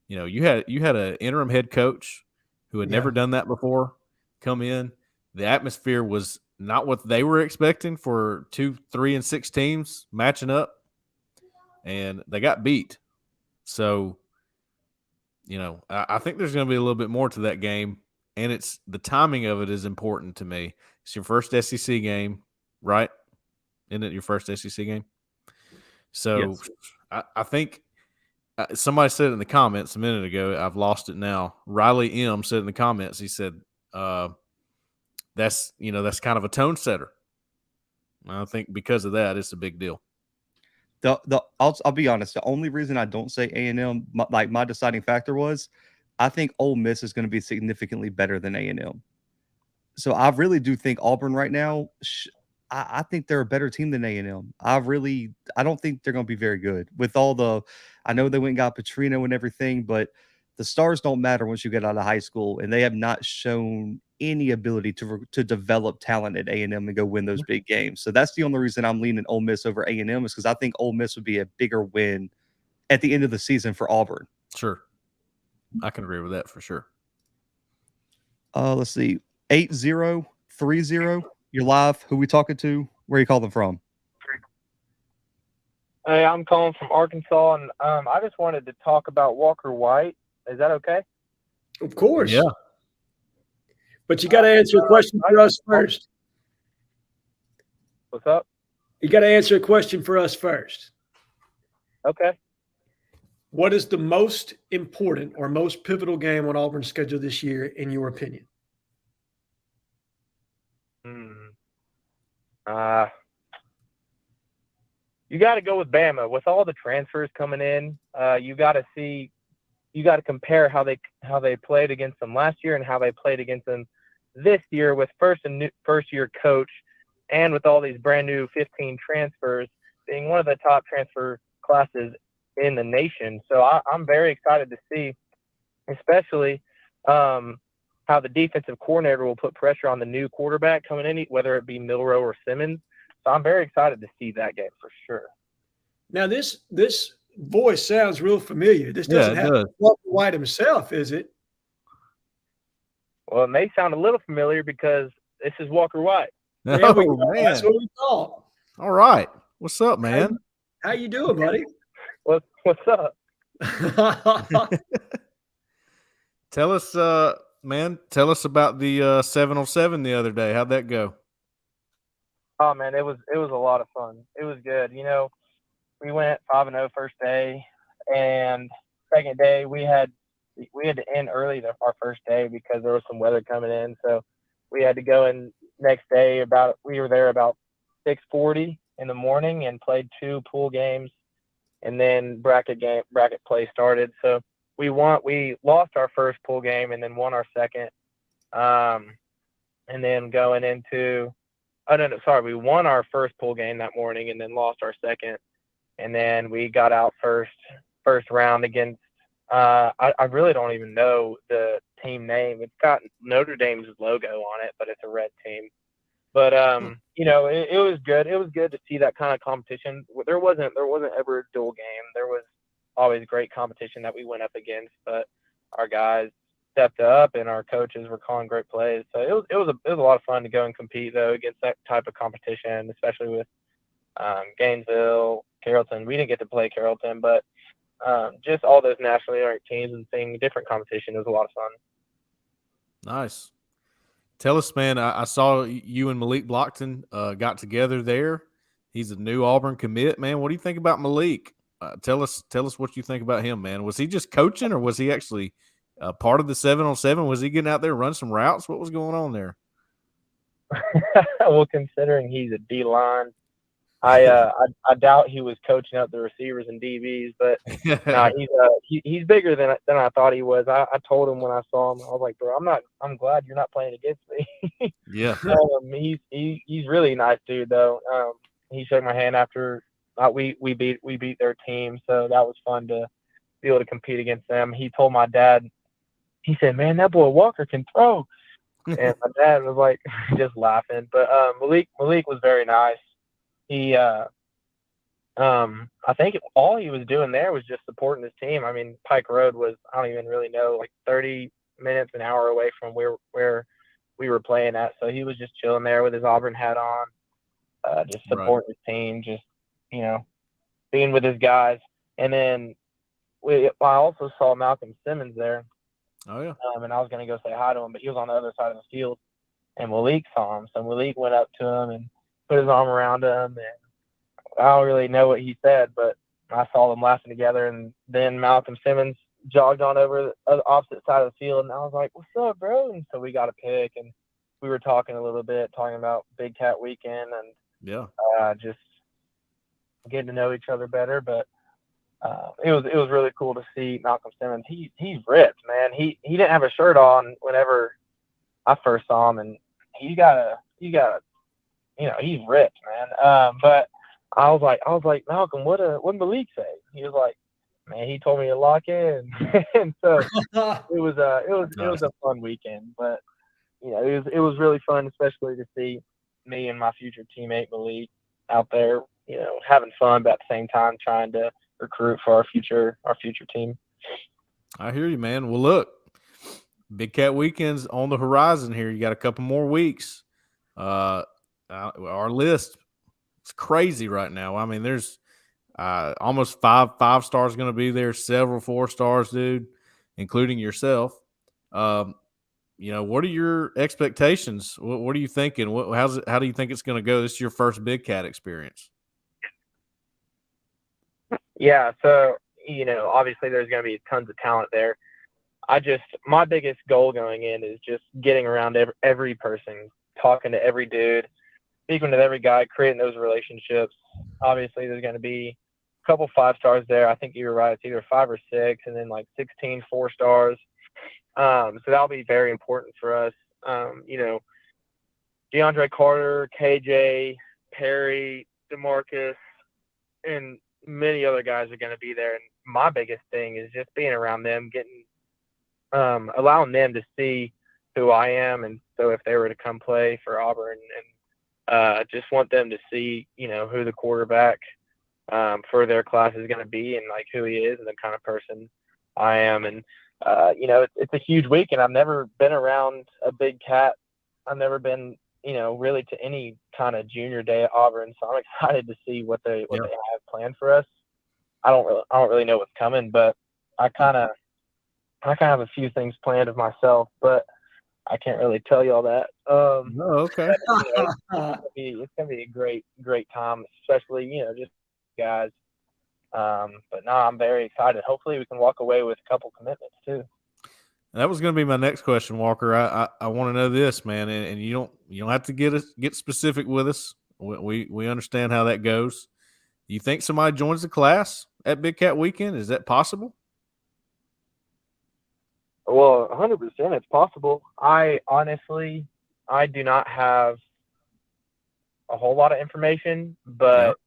You know, you had an interim head coach who had never done that before come in. The atmosphere was not what they were expecting for 2, 3, and 6 teams matching up, and they got beat. So, you know, I think there's going to be a little bit more to that game, and it's the timing of it is important to me. It's your first SEC game, right? Isn't it your first SEC game? So yes. I think Somebody said it in the comments a minute ago. I've lost it now. Riley M said in the comments. He said, "That's kind of a tone setter." I think because of that, it's a big deal. I'll be honest. The only reason I don't say A&M, my deciding factor was, I think Ole Miss is going to be significantly better than A&M. So I really do think Auburn right now. I think they're a better team than A&M. I don't think they're going to be very good with all the. I know they went and got Petrino and everything, but the stars don't matter once you get out of high school, and they have not shown any ability to develop talent at A&M and go win those big games. So that's the only reason I'm leaning Ole Miss over A&M, is because I think Ole Miss would be a bigger win at the end of the season for Auburn. Sure, I can agree with that for sure. Let's see, 8030. You're live. Who we talking to? Where are you calling from? Hey, I'm calling from Arkansas, and I just wanted to talk about Walker White. Is that okay? Of course. Yeah. But you got to answer a question for us first. What's up? You got to answer a question for us first. Okay. What is the most important or most pivotal game on Auburn's schedule this year, in your opinion? You got to go with Bama. With all the transfers coming in, you got to compare how they played against them last year and how they played against them this year with first year coach, and with all these brand new 15 transfers, being one of the top transfer classes in the nation. So I'm very excited to see, especially how the defensive coordinator will put pressure on the new quarterback coming in, whether it be Milroe or Simmons. So I'm very excited to see that game for sure. Now, this voice sounds real familiar. This doesn't have Walker White himself, is it? Well, it may sound a little familiar because this is Walker White. Man. That's what we thought. All right. What's up, man? How you doing, buddy? What's up? Tell us, man. Tell us about the 707 the other day. How'd that go? Oh man, it was a lot of fun. It was good. We went 5-0 first day, and second day we had to end early our first day because there was some weather coming in. So we had to go in next day we were there about 6:40 in the morning and played 2 pool games, and then bracket play started. So we lost our first pool game and then won our second. And then going into we won our first pool game that morning and then lost our second. And then we got out first round against I really don't even know the team name. It's got Notre Dame's logo on it, but it's a red team. But it was good. It was good to see that kind of competition. There wasn't ever a dual game. There was always great competition that we went up against, but our guys stepped up and our coaches were calling great plays. So it was a lot of fun to go and compete though against that type of competition, especially with Gainesville, Carrollton. We didn't get to play Carrollton, but just all those nationally ranked teams and seeing different competition was a lot of fun. Nice. Tell us, man. I saw you and Malik Blockton got together there. He's a new Auburn commit, man. What do you think about Malik? Tell us what you think about him, man. Was he just coaching, or was he actually part of the 7-on-7? Was he getting out there running some routes? What was going on there? Well, considering he's a D-line, I doubt he was coaching up the receivers and DBs, but no, he's bigger than I thought he was. I told him when I saw him, I was like, bro, I'm glad you're not playing against me. Yeah. He's really nice dude though. He shook my hand after we beat their team, so that was fun to be able to compete against them. He told my dad, he said, man, that boy Walker can throw. And my dad was like just laughing. But Malik was very nice. He I think all he was doing there was just supporting his team. I mean, Pike Road was, I don't even really know, like 30 minutes, an hour away from where we were playing at. So he was just chilling there with his Auburn hat on, just supporting his team, just, being with his guys. And then I also saw Malcolm Simmons there. Oh, yeah. And I was going to go say hi to him, but he was on the other side of the field. And Malik saw him. So Malik went up to him and put his arm around him. And I don't really know what he said, but I saw them laughing together, and then Malcolm Simmons jogged on over the opposite side of the field, and I was like, "What's up, bro?" And so we got a pick, and we were talking a little bit, talking about Big Cat Weekend, and just getting to know each other better. But it was really cool to see Malcolm Simmons. He's ripped, man. He didn't have a shirt on whenever I first saw him, and he's ripped, man. But I was like, Malcolm, what did Malik say? He was like, man, he told me to lock in, and so it was a fun weekend. But it was really fun, especially to see me and my future teammate Malik out there, having fun, but at the same time trying to recruit for our future team. I hear you, man. Well, look, Big Cat Weekend's on the horizon here. You got a couple more weeks. Our list is crazy right now. I mean, there's almost five stars going to be there, several 4 stars, dude, including yourself. What are your expectations? What are you thinking? How do you think it's going to go? This is your first Big Cat experience. Yeah, so obviously there's going to be tons of talent there. My biggest goal going in is just getting around every person, talking to every dude, speaking to every guy, creating those relationships. Obviously there's going to be a couple 5 stars there. I think you were right. It's either 5 or 6, and then like 16 4 stars. So that'll be very important for us. DeAndre Carter, KJ, Perry, DeMarcus, and many other guys are going to be there. And my biggest thing is just being around them, allowing them to see who I am. And so if they were to come play for Auburn, and just want them to see, who the quarterback for their class is going to be, and like who he is and the kind of person I am. And, it's a huge week, and I've never been around a Big Cat. I've never been, really to any kind of junior day at Auburn. So I'm excited to see what they have planned for us. I don't really know what's coming, but I kind of have a few things planned of myself, but I can't really tell you all that. Okay. It's gonna be a great time, especially just guys. But no, I'm very excited. Hopefully, we can walk away with a couple commitments too. That was going to be my next question, Walker. I want to know this, man, and you don't have to get specific with us. We understand how that goes. You think somebody joins the class at Big Cat Weekend? Is that possible? Well, 100% it's possible. I honestly do not have a whole lot of information, but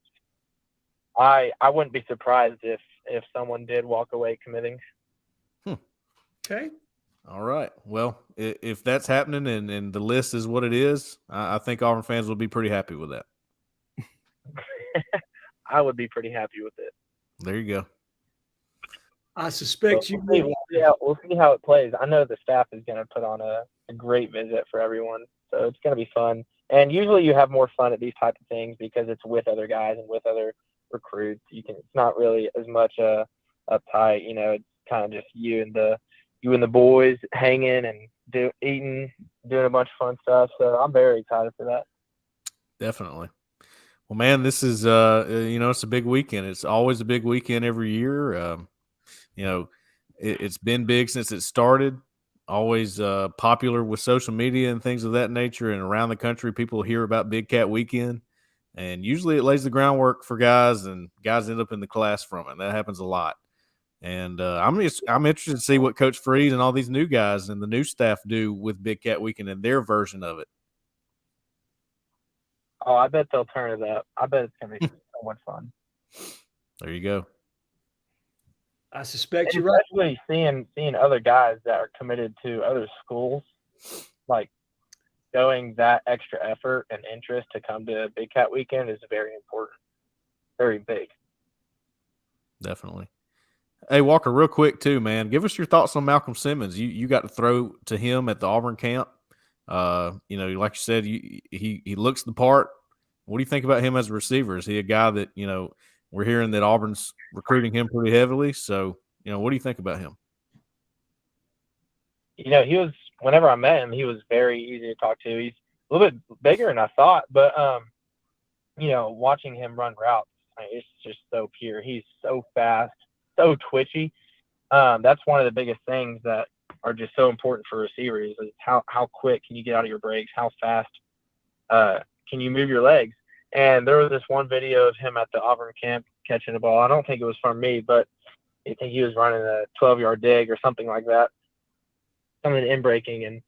I wouldn't be surprised if someone did walk away committing. Okay. All right. Well, if that's happening and the list is what it is, I think Auburn fans will be pretty happy with that. I would be pretty happy with it. There you go. I suspect We'll see how it plays. I know the staff is going to put on a great visit for everyone, so it's going to be fun. And usually you have more fun at these type of things because it's with other guys and with other recruits. It's not really as much uptight. It's kind of just you and the boys hanging and eating, doing a bunch of fun stuff. So I'm very excited for that. Definitely. Well, man, this is it's a big weekend. It's always a big weekend every year. It's been big since it started. Always popular with social media and things of that nature, and around the country, people hear about Big Cat Weekend, and usually it lays the groundwork for guys, and guys end up in the class from it. That happens a lot. And I'm interested to see what Coach Freeze and all these new guys and the new staff do with Big Cat Weekend and their version of it. Oh, I bet they'll turn it up. I bet it's going to be so much fun. There you go. I suspect and you're right. Especially seeing other guys that are committed to other schools, like showing that extra effort and interest to come to Big Cat Weekend is very important, very big. Definitely. Hey, Walker, real quick too, man. Give us your thoughts on Malcolm Simmons. You got to throw to him at the Auburn camp. Like you said, he looks the part. What do you think about him as a receiver? Is he a guy that we're hearing that Auburn's recruiting him pretty heavily? So what do you think about him? He was, whenever I met him, he was very easy to talk to. He's a little bit bigger than I thought, but watching him run routes, It's just so pure. He's so fast, so twitchy. That's one of the biggest things that are just so important for receivers is how quick can you get out of your breaks, how fast can you move your legs. And there was this one video of him at the Auburn camp catching a ball. I don't think it was from me, but I think he was running a 12-yard dig or something like that, something in breaking, and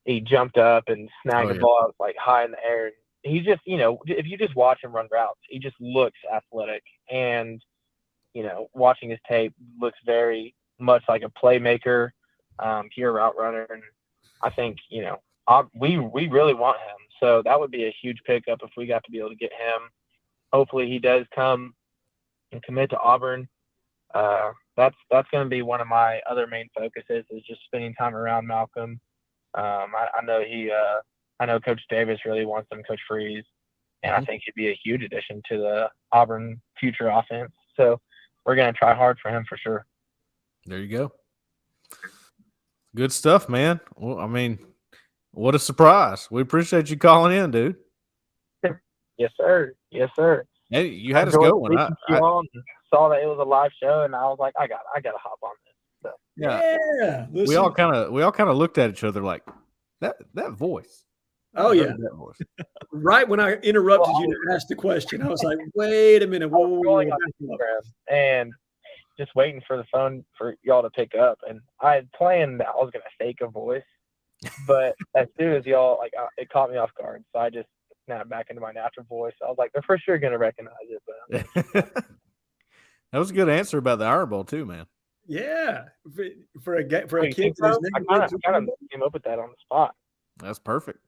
he jumped up and snagged the ball out like high in the air. He just, if you just watch him run routes, he just looks athletic. And, watching his tape looks very much like a playmaker, pure route runner. And I think, we really want him. So that would be a huge pickup if we got to be able to get him. Hopefully he does come and commit to Auburn. That's going to be one of my other main focuses is just spending time around Malcolm. I know Coach Davis really wants him, Coach Freeze, and I think he'd be a huge addition to the Auburn future offense. So we're going to try hard for him for sure. There you go. Good stuff, man. Well, I mean, what a surprise. We appreciate you calling in, dude. Yes, sir. Yes, sir. Hey, you had us going. I saw that it was a live show, and I was like, I got to hop on this. So. Yeah. We all kind of looked at each other like that voice. Oh yeah. Right when I interrupted you to ask the question, I was like, wait a minute. Whoa. And just waiting for the phone for y'all to pick up. And I had planned that I was going to fake a voice, but as soon as y'all, it caught me off guard. So I just snapped back into my natural voice. I was like, they're for sure going to recognize it. But that was a good answer about the Iron Bowl too, man. Yeah. For a kid. I kind of came up with that on the spot. That's perfect.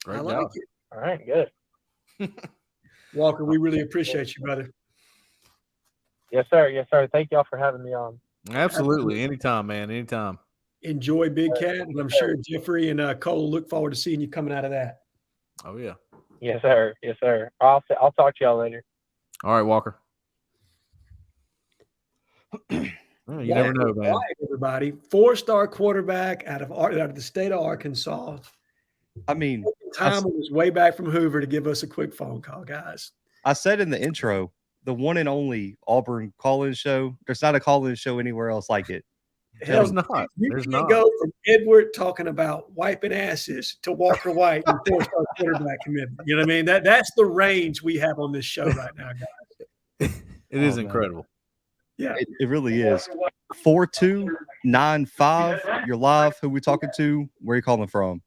Great I like job. it. All right, good. Walker, we really appreciate you, brother. Yes, sir. Yes, sir. Thank y'all for having me on. Absolutely. Anytime, man. Anytime. Enjoy Big Cat, and I'm sure Jeffrey and Cole look forward to seeing you coming out of that. Oh, yeah. Yes, sir. Yes, sir. I'll talk to y'all later. All right, Walker. Well, you never know, man. Everybody, 4-star quarterback out of the state of Arkansas. I mean, time was way back from Hoover to give us a quick phone call, guys. I said in the intro, the one and only Auburn call-in show. There's not a call-in show anywhere else like it. There's not. You can't go from Edward talking about wiping asses to Walker White and 4-star quarterback commitment. You know what I mean? That's the range we have on this show right now, guys. It is incredible. Yeah, it really is. 4295. You're live. Who we talking to? Where are you calling from?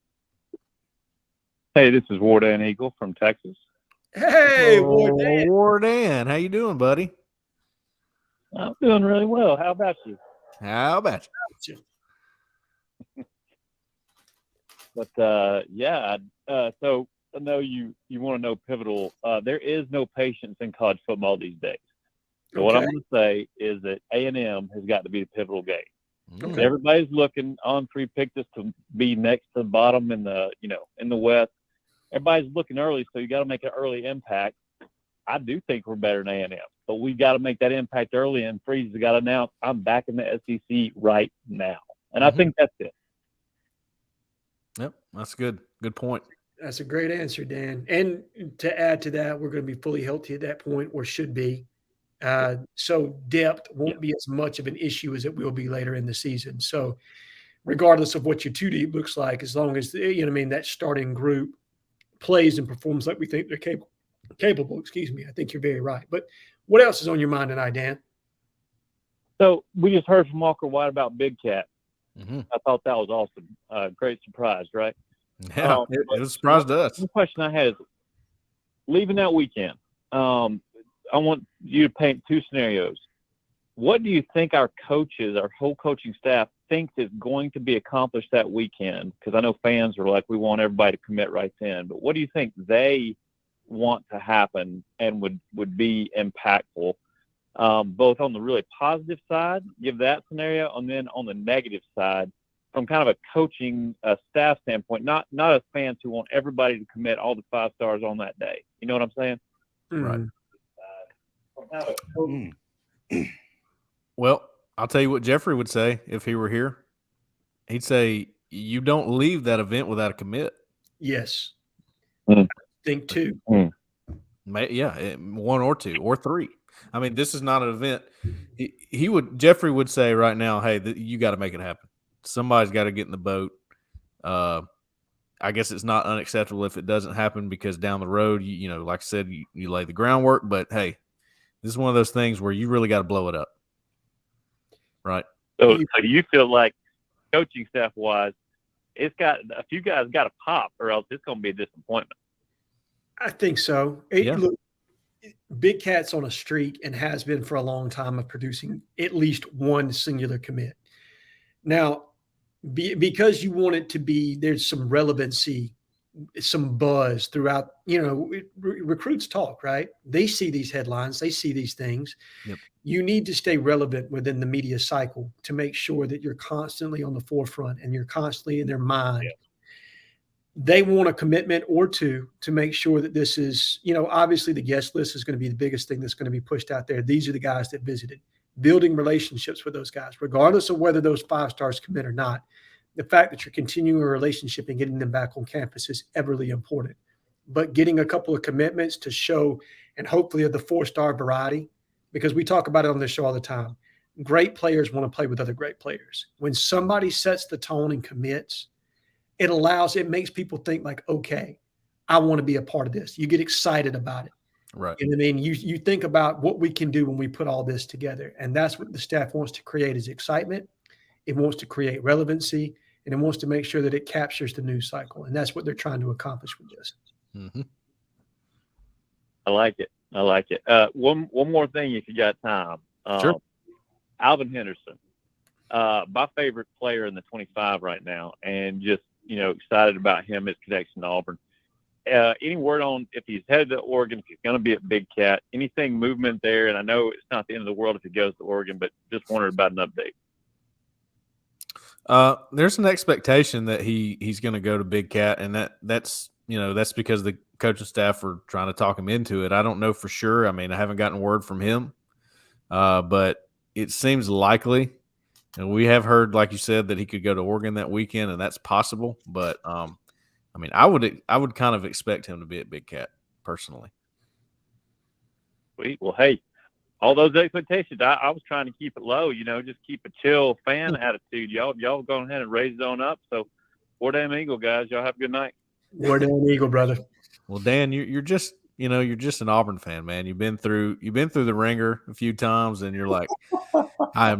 Hey, this is Wardan Eagle from Texas. Hey, Wardan. Wardan, how you doing, buddy? I'm doing really well. How about you? How about you? But so I know you want to know pivotal. There is no patience in college football these days. So what I'm going to say is that A&M has got to be the pivotal game. Okay. Everybody's looking on 3 picked us to be next to the bottom in the West. Everybody's looking early, so you got to make an early impact. I do think we're better than A&M, but we got to make that impact early. And Freeze has got to announce, I'm back in the SEC right now, and I think that's it. Yep, that's good. Good point. That's a great answer, Dan. And to add to that, we're going to be fully healthy at that point, or should be. So depth won't be as much of an issue as it will be later in the season. So regardless of what your 2 deep looks like, as long as that starting group plays and performs like we think they're capable, I think you're very right. But what else is on your mind tonight, Dan? So we just heard from Walker White about Big Cat. Mm-hmm. I thought that was awesome. Great surprise, right? Yeah, it was a surprise to us. The question I had is, leaving that weekend, I want you to paint 2 scenarios. What do you think our coaches, our whole coaching staff, thinks is going to be accomplished that weekend? Because I know fans are like, we want everybody to commit right then. But what do you think they want to happen and would be impactful, both on the really positive side, give that scenario, and then on the negative side, from kind of a coaching staff standpoint, not as fans who want everybody to commit all the 5 stars on that day. You know what I'm saying? Right. Well, I'll tell you what Jeffrey would say if he were here. He'd say, you don't leave that event without a commit. Yes. Mm. Think too. Mm. One or two or three. I mean, this is not an event. Jeffrey would say right now, hey, you got to make it happen. Somebody's got to get in the boat. I guess it's not unacceptable if it doesn't happen because down the road, you know, like I said, you lay the groundwork. But hey, this is one of those things where you really got to blow it up, right? So you feel like coaching staff wise, it's got a few guys got to pop, or else it's going to be a disappointment. I think so. Look, Big Cat's on a streak and has been for a long time of producing at least one singular commit. Now, because you want it to be, there's some relevancy, some buzz throughout, you know, recruits talk, right? They see these headlines, they see these things. Yep. You need to stay relevant within the media cycle to make sure that you're constantly on the forefront and you're constantly in their mind. Yeah. They want a commitment or two to make sure that this is, you know, obviously the guest list is going to be the biggest thing that's going to be pushed out there. These are the guys that visited, building relationships with those guys, regardless of whether those 5 stars commit or not. The fact that you're continuing a relationship and getting them back on campus is everly important. But getting a couple of commitments to show, and hopefully of the 4-star variety, because we talk about it on this show all the time. Great players want to play with other great players. When somebody sets the tone and commits, it makes people think like, okay, I want to be a part of this. You get excited about it. Right. And I mean, you think about what we can do when we put all this together. And that's what the staff wants to create is excitement. It wants to create relevancy, and it wants to make sure that it captures the news cycle. And that's what they're trying to accomplish with this. Mm-hmm. I like it. One more thing if you got time. Sure. Alvin Henderson, my favorite player in the 25 right now, and just, you know, excited about him, his connection to Auburn. Any word on if he's headed to Oregon, if he's going to be at Big Cat, anything movement there? And I know it's not the end of the world if he goes to Oregon, but just wondered about an update. There's an expectation that he's going to go to Big Cat, and that's because the coaching staff are trying to talk him into it. I don't know for sure. I mean, I haven't gotten word from him, but it seems likely. And we have heard, like you said, that he could go to Oregon that weekend, and that's possible. But I mean, I would kind of expect him to be at Big Cat personally. Sweet. Well, hey, all those expectations, I was trying to keep it low, you know, just keep a chill fan attitude. Y'all go ahead and raise it on up. So, War Damn Eagle, guys. Y'all have a good night. War Damn Eagle, brother. Well, Dan, you're just an Auburn fan, man. You've been through the ringer a few times, and you're like, I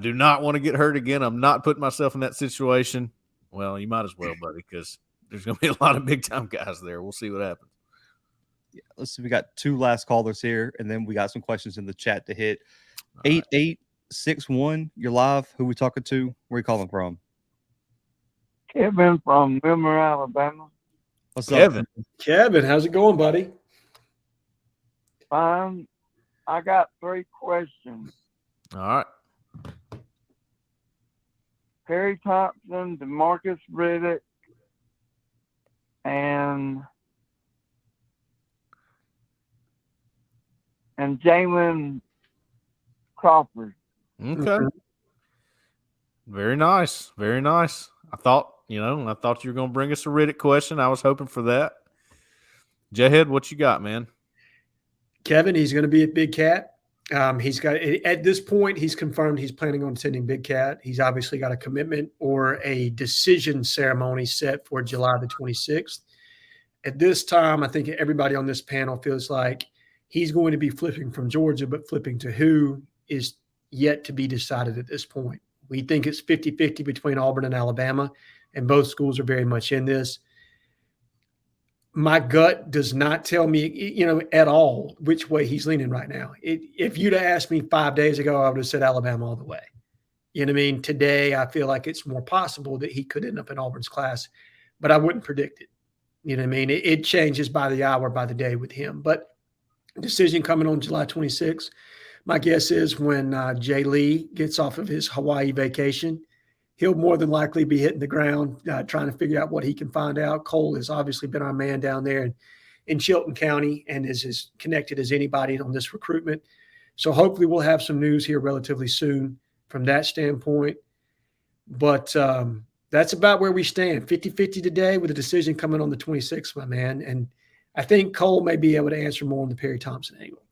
do not want to get hurt again. I'm not putting myself in that situation. Well, you might as well, buddy, because there's going to be a lot of big time guys there. We'll see what happens. Yeah, let's see. We got 2 last callers here, and then we got some questions in the chat to hit. 8861, you're live. Who we talking to? Where you calling from? Kevin from Wilmer, Alabama. What's Kevin? up? Kevin, how's it going, buddy? Fine. I got 3 questions. All right. Perry Thompson, DeMarcus Riddick, and Jalen Crawford. Okay. Very nice. Very nice. I thought you were going to bring us a Riddick question. I was hoping for that. Jhead, what you got, man? Kevin, he's going to be at Big Cat. He's got, at this point, he's confirmed he's planning on attending Big Cat. He's obviously got a commitment or a decision ceremony set for July the 26th. At this time, I think everybody on this panel feels like he's going to be flipping from Georgia, but flipping to who is yet to be decided at this point. We think it's 50-50 between Auburn and Alabama, and both schools are very much in this. My gut does not tell me, at all which way he's leaning right now. If you'd have asked me 5 days ago, I would have said Alabama all the way. You know what I mean? Today, I feel like it's more possible that he could end up in Auburn's class, but I wouldn't predict it. You know what I mean? It changes by the hour, by the day with him. But decision coming on July 26th. My guess is when Jalyn gets off of his Hawaii vacation, he'll more than likely be hitting the ground trying to figure out what he can find out. Cole has obviously been our man down there in Chilton County and is as connected as anybody on this recruitment. So hopefully we'll have some news here relatively soon from that standpoint. But that's about where we stand, 50-50 today with a decision coming on the 26th, my man. And I think Cole may be able to answer more on the Perry Thompson angle.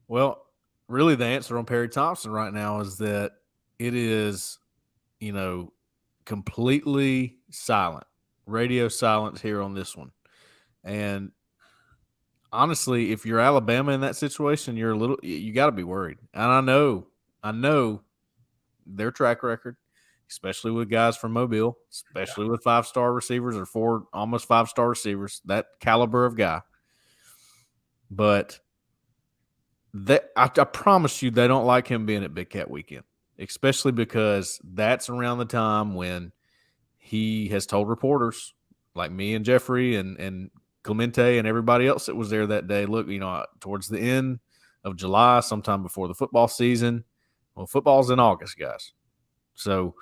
Well, really the answer on Perry Thompson right now is that it is, completely silent, radio silence here on this one. And honestly, if you're Alabama in that situation, you got to be worried. And I know their track record, especially with guys from Mobile, especially with 5-star receivers or 4 almost 5-star receivers, that caliber of guy. But I promise you they don't like him being at Big Cat Weekend, especially because that's around the time when he has told reporters like me and Jeffrey and Clemente and everybody else that was there that day, look, towards the end of July, sometime before the football season. Well, football's in August, guys. So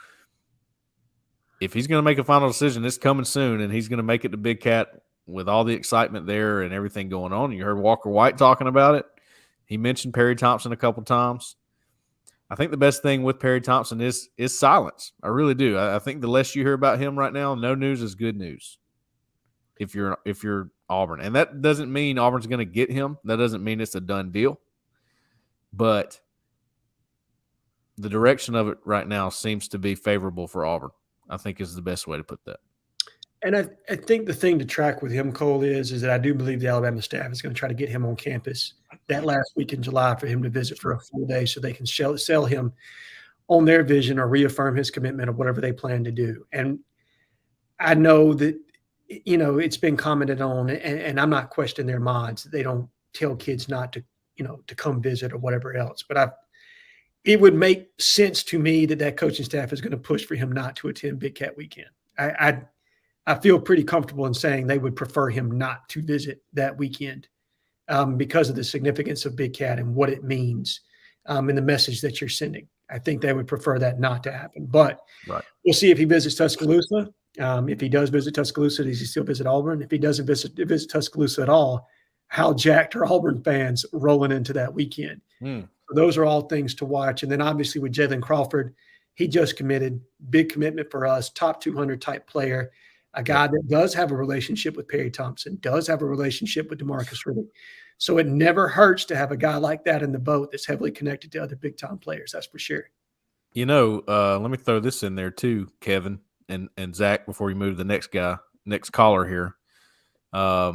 if he's going to make a final decision, it's coming soon, and he's going to make it to Big Cat with all the excitement there and everything going on. You heard Walker White talking about it. He mentioned Perry Thompson a couple times. I think the best thing with Perry Thompson is silence. I really do. I think the less you hear about him right now, no news is good news. If you're Auburn, and that doesn't mean Auburn's going to get him. That doesn't mean it's a done deal. But the direction of it right now seems to be favorable for Auburn, I think is the best way to put that. And I think the thing to track with him, Cole, is that I do believe the Alabama staff is going to try to get him on campus that last week in July for him to visit for a full day so they can sell him on their vision or reaffirm his commitment or whatever they plan to do. And I know that, it's been commented on, and I'm not questioning their minds. They don't tell kids not to, to come visit or whatever else. But it would make sense to me that coaching staff is going to push for him not to attend Big Cat Weekend. I feel pretty comfortable in saying they would prefer him not to visit that weekend because of the significance of Big Cat and what it means and the message that you're sending. I think they would prefer that not to happen. But We'll see if he visits Tuscaloosa. If he does visit Tuscaloosa, does he still visit Auburn? If he doesn't visit Tuscaloosa at all, how jacked are Auburn fans rolling into that weekend? So those are all things to watch. And then obviously with Jalen Crawford, he just committed. Big commitment for us, top 200 type player, a guy that does have a relationship with Perry Thompson, does have a relationship with DeMarcus Riddick. So it never hurts to have a guy like that in the boat that's heavily connected to other big-time players, that's for sure. Let me throw this in there too, Kevin and Zach, before we move to the next caller here. A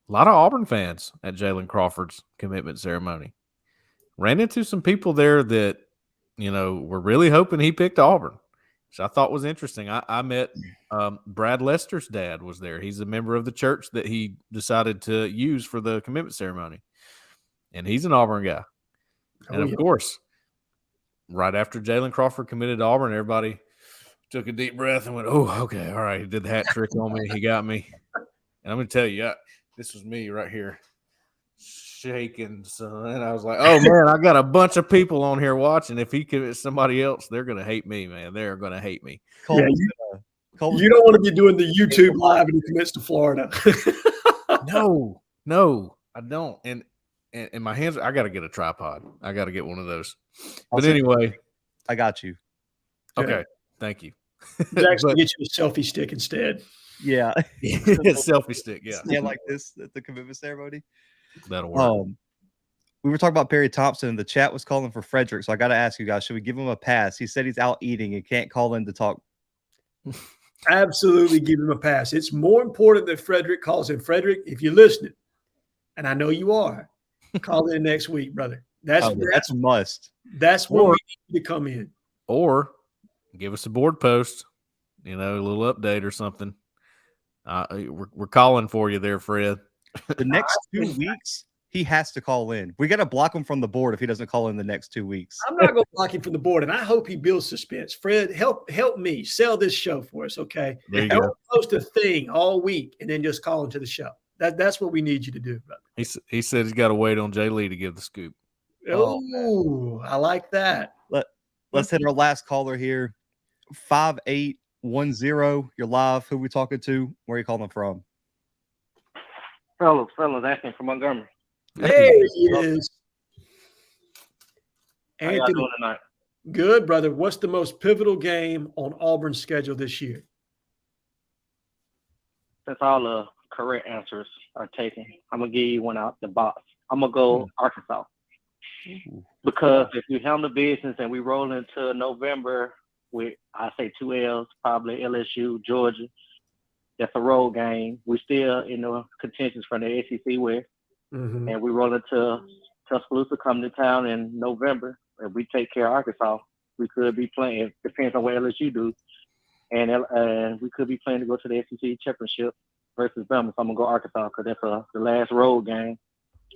lot of Auburn fans at Jalen Crawford's commitment ceremony. Ran into some people there that, were really hoping he picked Auburn, which I thought was interesting. I met Brad Lester's dad was there. He's a member of the church that he decided to use for the commitment ceremony. And he's an Auburn guy. And of course, right after Jalen Crawford committed to Auburn, everybody took a deep breath and went, oh, okay, all right. He did the hat trick on me. He got me. And I'm going to tell you, this was me right here shaking. So, and I was like, oh, man, I got a bunch of people on here watching. If he commits somebody else, they're going to hate me, man. They're going to hate me. You don't want to be doing the YouTube live and he commits to Florida. No, I don't. And my hands, I got to get a tripod. I got to get one of those. But anyway. I got you. Okay. Thank you. Jack's going to get you a selfie stick instead. Yeah. Selfie stick, yeah. Stand like this at the commitment ceremony. That'll work. We were talking about Perry Thompson. The chat was calling for Frederick. So I got to ask you guys, should we give him a pass? He said he's out eating and can't call in to talk. Absolutely give him a pass. It's more important that Frederick calls in. Frederick, if you're listening, and I know you are, call in next week, brother. That's a must. That's where we need to come in. Or give us a board post, a little update or something. We're calling for you there, Fred. The next 2 weeks, he has to call in. We got to block him from the board if he doesn't call in the next 2 weeks. I'm not going to block him from the board, and I hope he builds suspense. Fred, help me sell this show for us, okay? There you go. Don't post a thing all week and then just call into the show. That's what we need you to do, brother. He said he's got to wait on Jay Lee to give the scoop. Oh, I like that. Let's hit our last caller here. 5810. You're live. Who we talking to? Where are you calling from? Fellas, Anthony from Montgomery. There he is. How y'all doing tonight? Good, brother. What's the most pivotal game on Auburn's schedule this year? That's all the correct answers. are taken. I'm gonna give you one out the box. I'm gonna go Arkansas because if we handle business and we roll into November with I say 2 L's, probably LSU, Georgia. That's a road game. We still in the contentions from the SEC West, and we roll into Tuscaloosa coming to town in November. If we take care of Arkansas, we could be playing. It depends on what LSU do, and we could be playing to go to the SEC championship versus Bama. So I'm gonna go Arkansas because that's the last road game.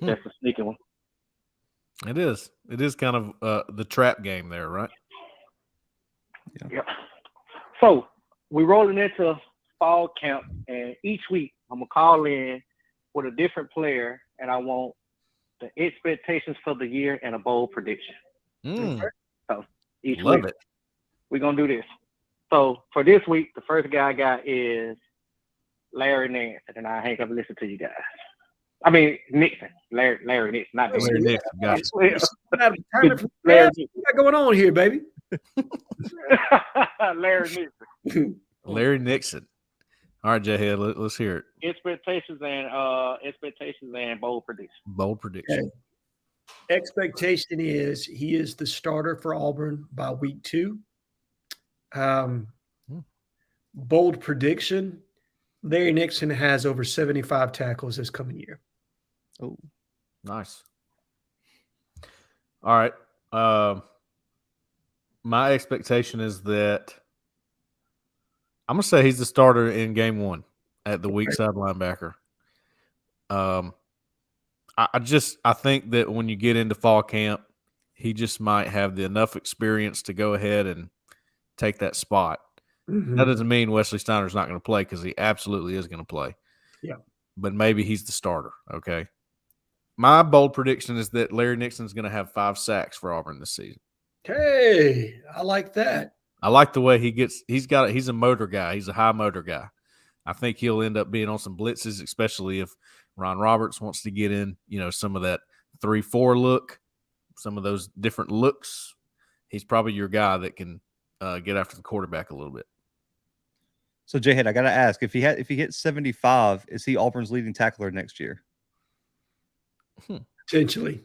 That's a sneaky one. It is. It is kind of the trap game there, right? Yeah. So we rolling into fall camp, and each week I'm gonna call in with a different player, and I want the expectations for the year and a bold prediction. So each week we're gonna do this. So for this week, the first guy I got is Larry Nance, and I ain't gonna listen to you guys. I mean Nixon, Larry Nixon, not Larry Nixon. Gotcha. What got going on here, baby? Larry Nixon. Larry Nixon. All right, Jhead, let's hear it. Expectations and bold prediction. Bold prediction. Okay. Expectation is he is the starter for Auburn by week 2. Bold prediction: Larry Nixon has over 75 tackles this coming year. Oh, nice. All right. My expectation is that I'm going to say he's the starter in game 1 at the weak side linebacker. I think that when you get into fall camp, he just might have enough experience to go ahead and take that spot. That doesn't mean Wesley Steiner's not going to play because he absolutely is going to play. Yeah. But maybe he's the starter, okay? My bold prediction is that Larry Nixon's going to have 5 sacks for Auburn this season. Hey, I like that. I like the way he's a motor guy. He's a high motor guy. I think he'll end up being on some blitzes, especially if Ron Roberts wants to get in, some of that 3-4 look, some of those different looks. He's probably your guy that can get after the quarterback a little bit. So Jhead, I got to ask, if he hits 75, is he Auburn's leading tackler next year? Potentially.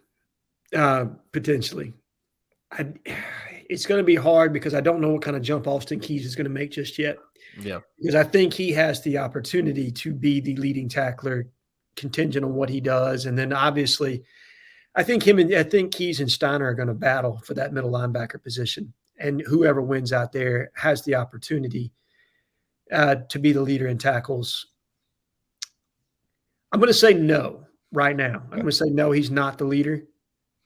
It's going to be hard because I don't know what kind of jump Austin Keys is going to make just yet. Yeah. Because I think he has the opportunity to be the leading tackler contingent on what he does. And then obviously I think Keys and Steiner are going to battle for that middle linebacker position. And whoever wins out there has the opportunity to be the leader in tackles. I'm going to say no right now. I'm going to say no, he's not the leader,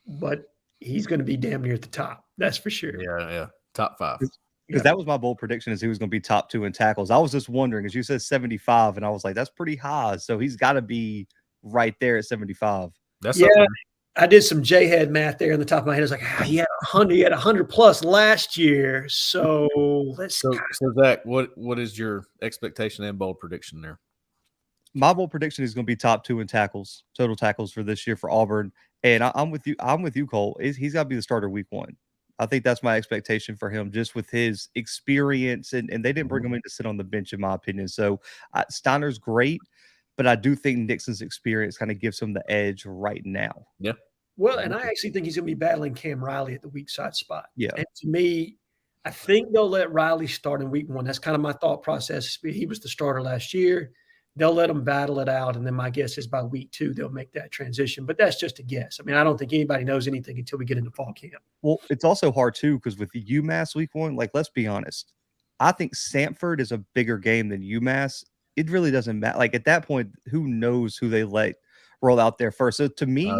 but he's going to be damn near at the top. That's for sure. Yeah. Top 5. Because that was my bold prediction, is he was going to be top 2 in tackles. I was just wondering, as you said 75, and I was like, that's pretty high. So he's got to be right there at 75. I did some Jhead math there on the top of my head. I was like, he had 100. He had 100 plus last year. So So Zach, what is your expectation and bold prediction there? My bold prediction is going to be top 2 in tackles, total tackles for this year for Auburn. And I'm with you, Cole. He's got to be the starter week 1. I think that's my expectation for him, just with his experience. And they didn't bring him in to sit on the bench, in my opinion. So Steiner's great, but I do think Nixon's experience kind of gives him the edge right now. Yeah. Well, and I actually think he's going to be battling Cam Riley at the weak side spot. Yeah. And to me, I think they'll let Riley start in week 1. That's kind of my thought process. He was the starter last year. They'll let him battle it out. And then my guess is by week 2, they'll make that transition. But that's just a guess. I mean, I don't think anybody knows anything until we get into fall camp. Well, it's also hard, too, because with the UMass week 1, let's be honest. I think Samford is a bigger game than UMass. It really doesn't matter. At that point, who knows who they let roll out there first? So to me,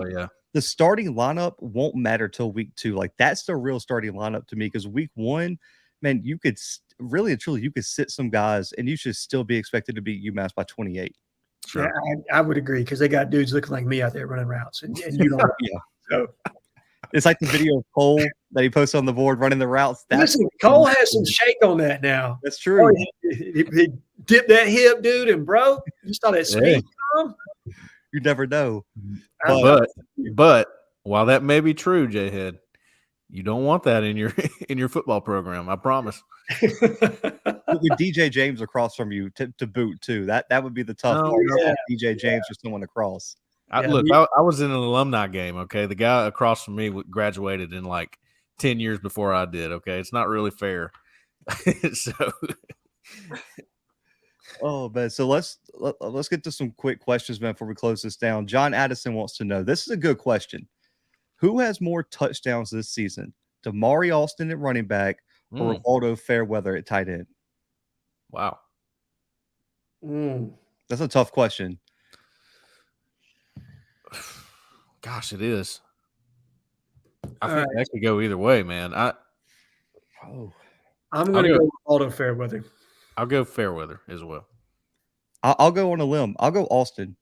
the starting lineup won't matter till week 2. That's the real starting lineup to me, because week 1, man, you could really and truly, you could sit some guys and you should still be expected to beat UMass by 28. Sure. Yeah, I would agree, because they got dudes looking like me out there running routes, and you don't. Yeah. So it's like the video of Cole that he posted on the board running the routes. Listen, Cole has some shake on that now. That's true. He dipped that hip, dude, and bro, you saw that speed come. You never know. But while that may be true, Jhead, You don't want that in your football program. I promise. With DJ James across from you to boot too. That would be the tough No, part. yeah. DJ James or someone across. Look, I was in an alumni game. Okay, the guy across from me graduated in like 10 years before I did. Okay, it's not really fair. So, oh man, so let's get to some quick questions, man, before we close this down. John Addison wants to know. This is a good question. Who has more touchdowns this season? Damari Alston at running back or Rivaldo Fairweather at tight end? Wow. That's a tough question. Gosh, it is. I think that could go either way, man. I'm going to go Rivaldo Fairweather. I'll go Fairweather as well. I'll go on a limb. I'll go Alston,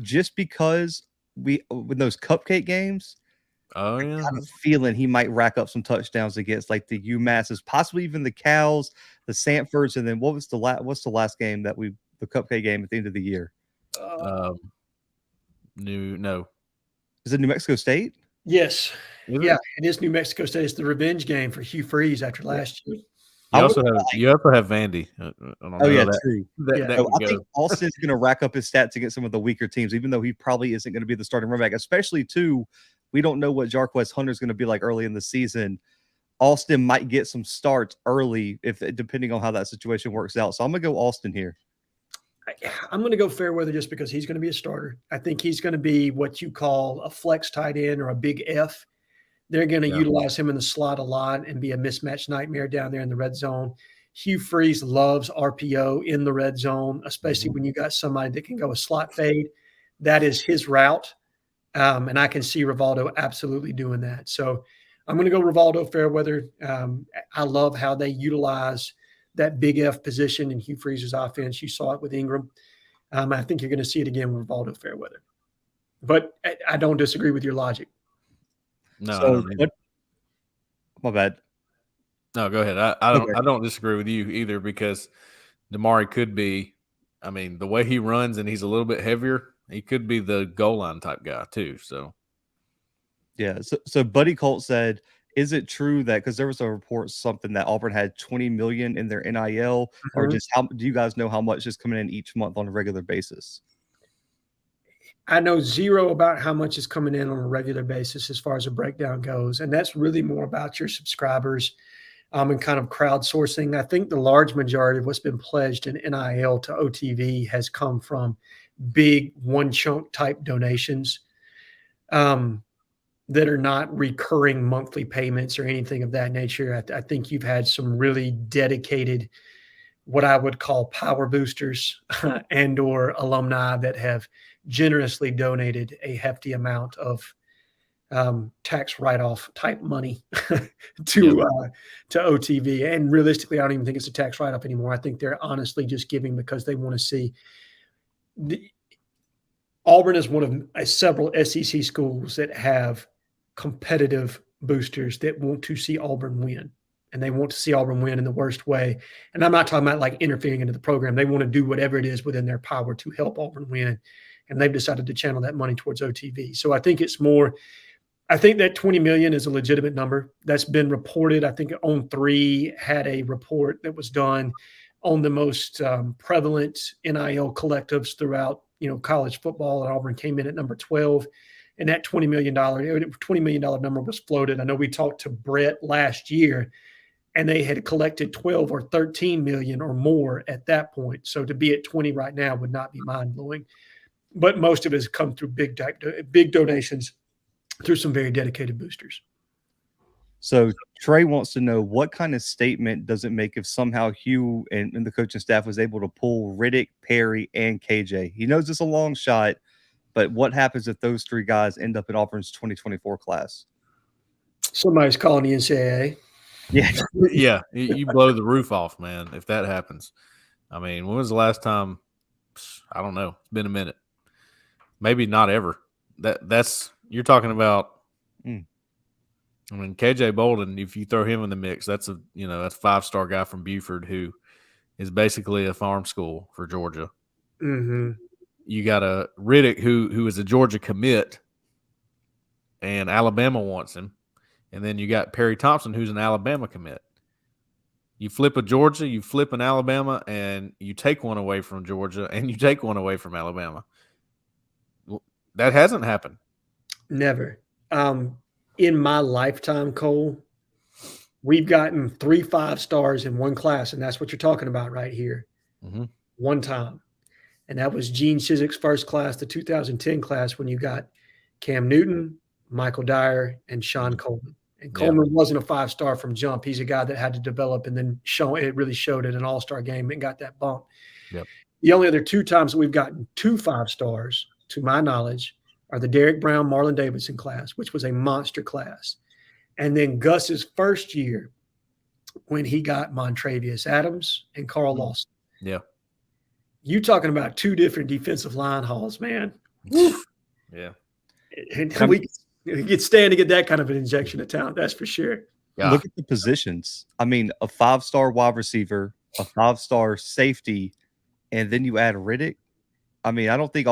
just because with those cupcake games. Oh yeah, I have a feeling he might rack up some touchdowns against like the UMasses, possibly even the Cows, the Sanfords, and then what's the last game that the cupcake game at the end of the year? No. Is it New Mexico State? Yes. It is New Mexico State. It's the revenge game for Hugh Freeze after last year. You also have Vandy. True. I think Alston's going to rack up his stats against some of the weaker teams, even though he probably isn't going to be the starting running back, especially too. We don't know what Jarquez Hunter's going to be like early in the season. Alston might get some starts early depending on how that situation works out. So I'm going to go Alston here. I'm going to go Fairweather just because he's going to be a starter. I think he's going to be what you call a flex tight end or a big F. They're going to utilize him in the slot a lot and be a mismatch nightmare down there in the red zone. Hugh Freeze loves RPO in the red zone, especially when you got somebody that can go a slot fade. That is his route. And I can see Rivaldo absolutely doing that. So I'm going to go Rivaldo Fairweather. I love how they utilize that big F position in Hugh Freeze's offense. You saw it with Ingram. I think you're going to see it again with Rivaldo Fairweather. But I don't disagree with your logic. No, my bad. No, go ahead. I don't disagree with you either because Damari could be. I mean, the way he runs and he's a little bit heavier. He could be the goal line type guy too. So, yeah. So Buddy Colt said, "Is it true that because there was a report something that Auburn had $20 million in their NIL, or just how do you guys know how much is coming in each month on a regular basis?" I know zero about how much is coming in on a regular basis as far as a breakdown goes, and that's really more about your subscribers and kind of crowdsourcing. I think the large majority of what's been pledged in NIL to OTV has come from big one chunk type donations that are not recurring monthly payments or anything of that nature. I think you've had some really dedicated, what I would call power boosters and or alumni that have generously donated a hefty amount of tax write-off type money to OTV. And realistically, I don't even think it's a tax write-off anymore. I think they're honestly just giving because they want to see Auburn is one of several SEC schools that have competitive boosters that want to see Auburn win. And they want to see Auburn win in the worst way. And I'm not talking about like interfering into the program. They want to do whatever it is within their power to help Auburn win. And they've decided to channel that money towards OTV. So I think it's more, I think that 20 million is a legitimate number that's been reported. I think On3 had a report that was done on the most prevalent NIL collectives throughout, college football, and Auburn came in at number 12. And that $20 million number was floated. I know we talked to Brett last year, and they had collected 12 or 13 million or more at that point. So to be at 20 right now would not be mind-blowing. But most of it has come through big donations through some very dedicated boosters. So Trey wants to know, what kind of statement does it make if somehow Hugh and the coaching staff was able to pull Riddick, Perry, and KJ? He knows it's a long shot, but what happens if those three guys end up in Auburn's 2024 class? Somebody's calling the NCAA. Yeah. Yeah, you blow the roof off, man, if that happens. I mean, when was the last time? I don't know. It's been a minute. Maybe not ever. That's you're talking about. I mean, KJ Bolden, if you throw him in the mix, that's a 5-star guy from Buford who is basically a farm school for Georgia. Mm-hmm. You got a Riddick who is a Georgia commit, and Alabama wants him. And then you got Perry Thompson, who's an Alabama commit. You flip a Georgia, you flip an Alabama, and you take one away from Georgia, and you take one away from Alabama. That hasn't happened. Never. In my lifetime, Cole, we've gotten 3 5-stars in one class, and that's what you're talking about right here. Mm-hmm. One time. And that was Gene Chiswick's first class, the 2010 class, when you got Cam Newton, Michael Dyer, and Sean Coleman. And Coleman wasn't a 5-star from jump. He's a guy that had to develop and then it really showed at an all-star game and got that bump. Yep. The only other 2 times that we've gotten 2 5-stars, to my knowledge, are the Derek Brown, Marlon Davidson class, which was a monster class. And then Gus's first year when he got Montravius Adams and Carl Lawson. Yeah. You talking about 2 different defensive line hauls, man. Yeah. And we could stand to get that kind of an injection of talent, that's for sure. Yeah. Look at the positions. I mean, a 5-star wide receiver, a 5-star safety, and then you add Riddick. I mean, I don't think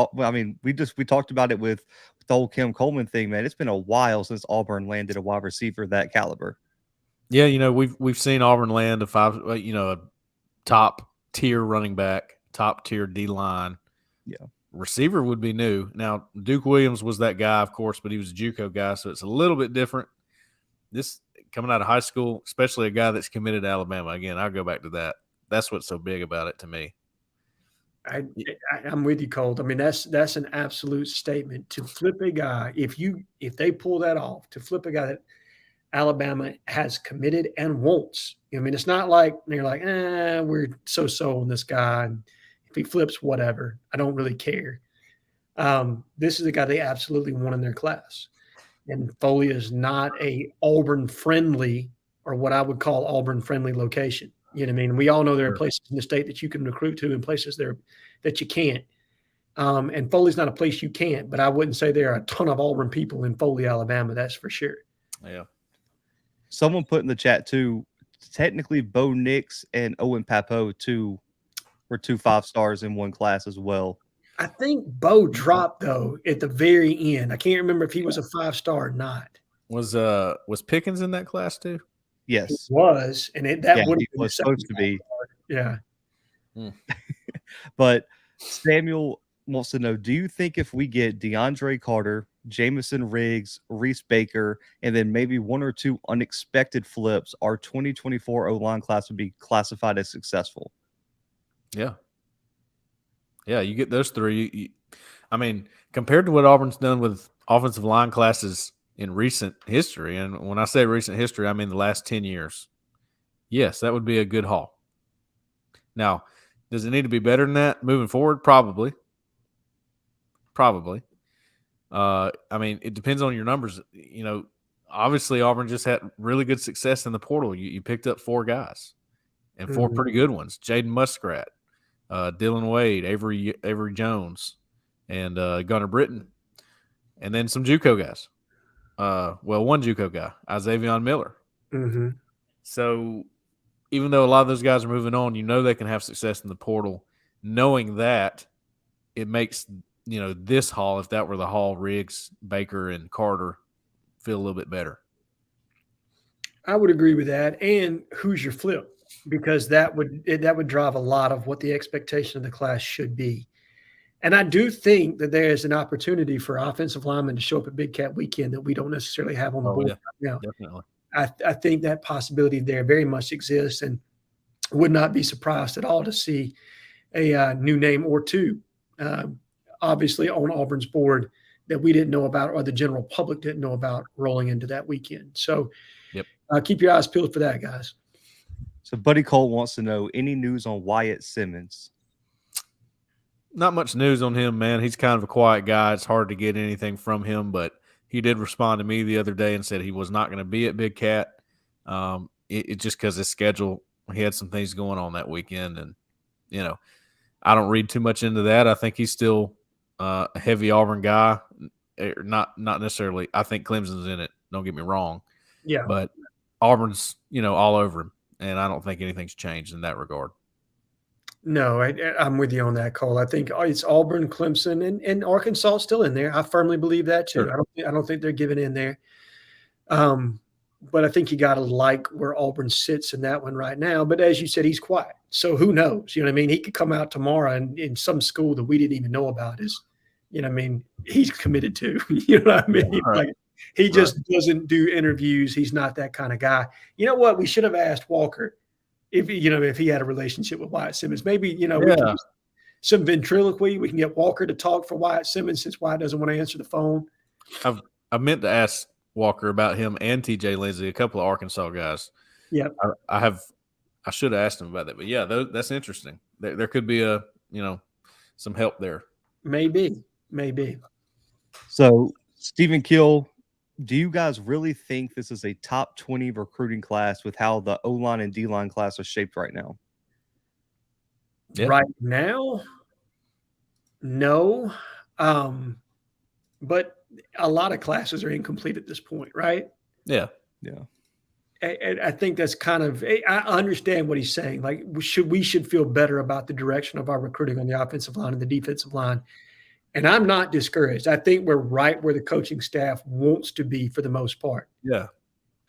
we talked about it with the whole Kim Coleman thing, man. It's been a while since Auburn landed a wide receiver that caliber. Yeah, we've seen Auburn land a top tier running back, top tier D line. Yeah. Receiver would be new. Now, Duke Williams was that guy, of course, but he was a JUCO guy, so it's a little bit different. This coming out of high school, especially a guy that's committed to Alabama. Again, I'll go back to that. That's what's so big about it to me. I'm with you, Colt. I mean, that's an absolute statement. To flip a guy, if they pull that off, to flip a guy that Alabama has committed and wants. I mean, it's not like they're like, we're so on this guy, and if he flips, whatever. I don't really care. This is a guy they absolutely want in their class. And Foley is not a Auburn-friendly, or what I would call Auburn-friendly location. You know what I mean? We all know there are places in the state that you can recruit to and places there that you can't. And Foley's not a place you can't, but I wouldn't say there are a ton of Auburn people in Foley, Alabama. That's for sure. Yeah. Someone put in the chat too, technically Bo Nix and Owen Papo were 2 5-stars in one class as well. I think Bo dropped though at the very end. I can't remember if he was a 5-star or not. Was Pickens in that class too? Yes, it was, and that would he was supposed to be. Yeah. But Samuel wants to know, do you think if we get DeAndre Carter, Jamison Riggs, Reese Baker, and then maybe 1 or 2 unexpected flips, our 2024 O-line class would be classified as successful? Yeah. Yeah, you get those 3. I mean, compared to what Auburn's done with offensive line classes in recent history, and when I say recent history, I mean the last 10 years. Yes, that would be a good haul. Now, does it need to be better than that moving forward? Probably. I mean, it depends on your numbers. Obviously Auburn just had really good success in the portal. You picked up 4 guys and 4 pretty good ones. Jaden Muskrat, Dylan Wade, Avery Jones, and Gunnar Britton, and then some JUCO guys. One JUCO guy, Xavion Miller. Mm-hmm. So even though a lot of those guys are moving on, they can have success in the portal. Knowing that, it makes this haul, if that were the haul, Riggs, Baker, and Carter, feel a little bit better. I would agree with that. And who's your flip? Because that would drive a lot of what the expectation of the class should be. And I do think that there is an opportunity for offensive linemen to show up at Big Cat Weekend that we don't necessarily have on the board right now. Definitely. I think that possibility there very much exists, and would not be surprised at all to see a new name or 2, obviously on Auburn's board that we didn't know about or the general public didn't know about rolling into that weekend. So keep your eyes peeled for that, guys. So Buddy Cole wants to know, any news on Wyatt Simmons? Not much news on him, man. He's kind of a quiet guy. It's hard to get anything from him, but he did respond to me the other day and said he was not going to be at Big Cat. It just because his schedule, he had some things going on that weekend. And, I don't read too much into that. I think he's still a heavy Auburn guy. Not necessarily. I think Clemson's in it. Don't get me wrong. Yeah. But Auburn's, all over him. And I don't think anything's changed in that regard. No, I'm with you on that, Cole. I think it's Auburn, Clemson, and Arkansas still in there. I firmly believe that too. Sure. I don't think they're giving in there. but I think you got to like where Auburn sits in that one right now. But as you said, he's quiet. So who knows? You know what I mean? He could come out tomorrow and in some school that we didn't even know about is, you know what I mean? He's committed to, you know what I mean? Right. Like he just doesn't do interviews. He's not that kind of guy. You know what? We should have asked Walker if he had a relationship with Wyatt Simmons. Maybe, we can use some ventriloquy. We can get Walker to talk for Wyatt Simmons since Wyatt doesn't want to answer the phone. I meant to ask Walker about him and TJ Lindsey, a couple of Arkansas guys. Yeah, I should have asked him about that, but yeah, that's interesting. There could be some help there. Maybe. So, Stephen Kill, do you guys really think this is a top 20 recruiting class with how the O-line and D-line class are shaped right now? Yeah. Right now, no. But a lot of classes are incomplete at this point, right? Yeah. And I think that's kind of – I understand what he's saying. Like we should feel better about the direction of our recruiting on the offensive line and the defensive line. And I'm not discouraged. I think we're right where the coaching staff wants to be for the most part. Yeah.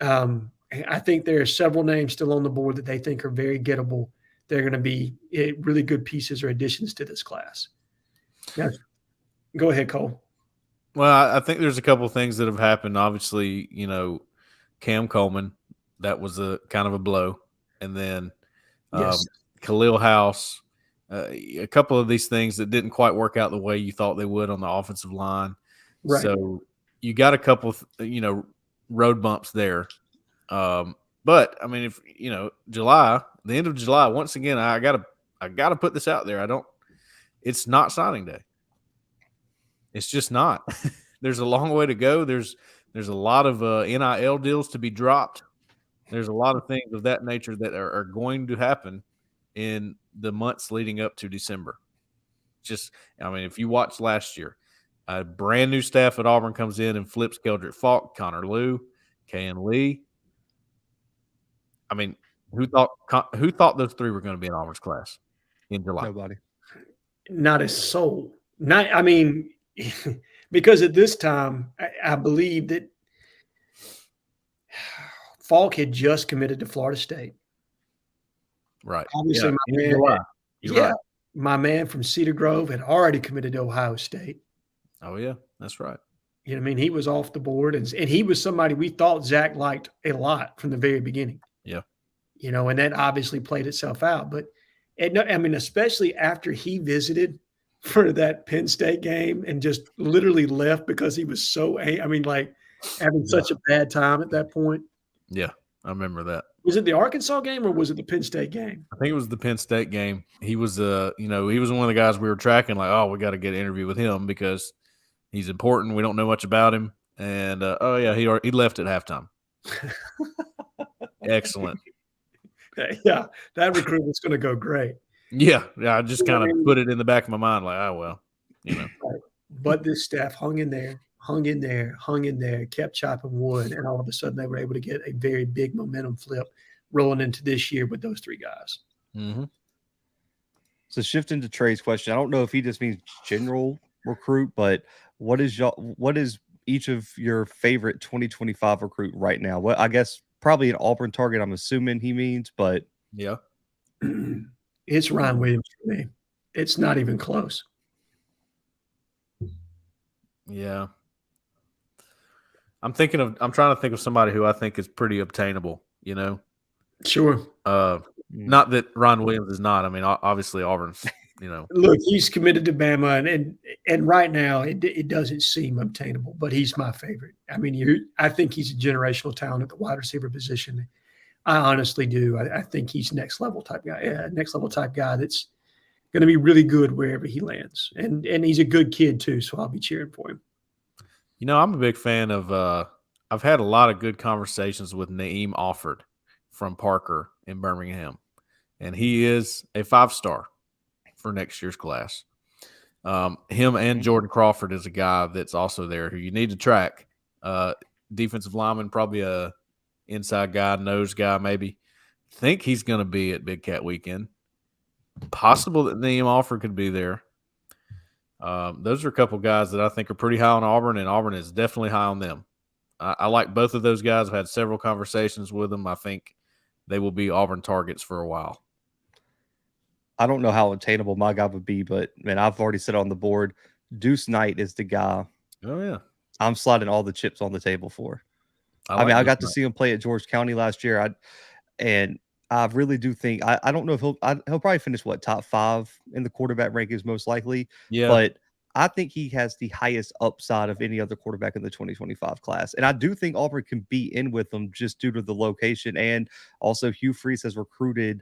I think there are several names still on the board that they think are very gettable. They're going to be really good pieces or additions to this class. Yeah. Go ahead, Cole. Well, I think there's a couple of things that have happened. Obviously, Cam Coleman, that was a kind of a blow. And then Khalil House, a couple of these things that didn't quite work out the way you thought they would on the offensive line. Right. So you got a couple of, road bumps there. But I mean, if July, the end of July, once again, I gotta put this out there. It's not signing day. It's just not. There's a long way to go. There's a lot of NIL deals to be dropped. There's a lot of things of that nature that are going to happen in the months leading up to December. If you watched last year, a brand new staff at Auburn comes in and flips Keldrick Falk, Connor Liu, Kayan Lee. I mean, who thought those three were going to be in Auburn's class in July? Nobody. Not a soul. Because at this time, I believe that Falk had just committed to Florida State. Right. Obviously, my man from Cedar Grove had already committed to Ohio State. Oh, yeah, that's right. You know what I mean? He was off the board, and he was somebody we thought Zach liked a lot from the very beginning. Yeah. And that obviously played itself out. But, especially after he visited for that Penn State game and just literally left because he was so having such a bad time at that point. Yeah, I remember that. Was it the Arkansas game or was it the Penn State game? I think it was the Penn State game. He was he was one of the guys we were tracking, like, oh, we got to get an interview with him because he's important. We don't know much about him. And, he left at halftime. Excellent. Yeah, that recruitment's going to go great. Yeah, I just kind of put it in the back of my mind, like, oh, well, Right. But this staff hung in there, kept chopping wood, and all of a sudden they were able to get a very big momentum flip rolling into this year with those three guys. Mm-hmm. So shifting to Trey's question, I don't know if he just means general recruit, but what is each of your favorite 2025 recruit right now? Well, I guess probably an Auburn target, I'm assuming he means, but yeah. It's Ryan Williams for me. It's not even close. Yeah. I'm trying to think of somebody who I think is pretty obtainable, Sure. Not that Ron Williams is not. I mean, obviously Auburn's, Look, he's committed to Bama, and right now it doesn't seem obtainable, but he's my favorite. I mean, I think he's a generational talent at the wide receiver position. I honestly do. I think he's next level type guy. Yeah, next level type guy that's going to be really good wherever he lands, and he's a good kid too. So I'll be cheering for him. I'm a big fan of. I've had a lot of good conversations with Naeem Offord from Parker in Birmingham, and he is a 5-star for next year's class. Him and Jordan Crawford is a guy that's also there who you need to track. Defensive lineman, probably a inside guy, nose guy, maybe. Think he's going to be at Big Cat Weekend. Possible that Naeem Offord could be there. Those are a couple guys that I think are pretty high on Auburn, and Auburn is definitely high on them. I like both of those guys. I've had several conversations with them. I think they will be Auburn targets for a while. I don't know how attainable my guy would be, but man, I've already said on the board, Deuce Knight is the guy Oh, yeah. I'm sliding all the chips on the table for. I like mean, I Deuce got to Knight. see him play at George County last year. And I really do think I don't know if he'll probably finish top 5 in the quarterback rankings most likely. Yeah. But I think he has the highest upside of any other quarterback in the 2025 class. And I do think Auburn can be in with them just due to the location. And also Hugh Freeze has recruited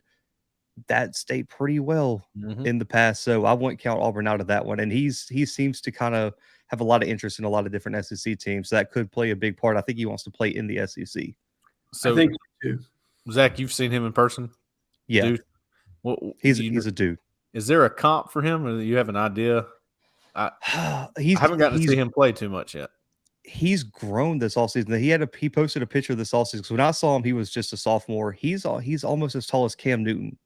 that state pretty well in the past. So I wouldn't count Auburn out of that one. And he seems to kind of have a lot of interest in a lot of different SEC teams. So that could play a big part. I think he wants to play in the SEC. So I think so too. Zach, you've seen him in person? Yeah. Dude? Well, he's a dude. Is there a comp for him, or do you have an idea? I I haven't gotten to see him play too much yet. He's grown this all season. He posted a picture this all season. Because when I saw him, he was just a sophomore. He's almost as tall as Cam Newton.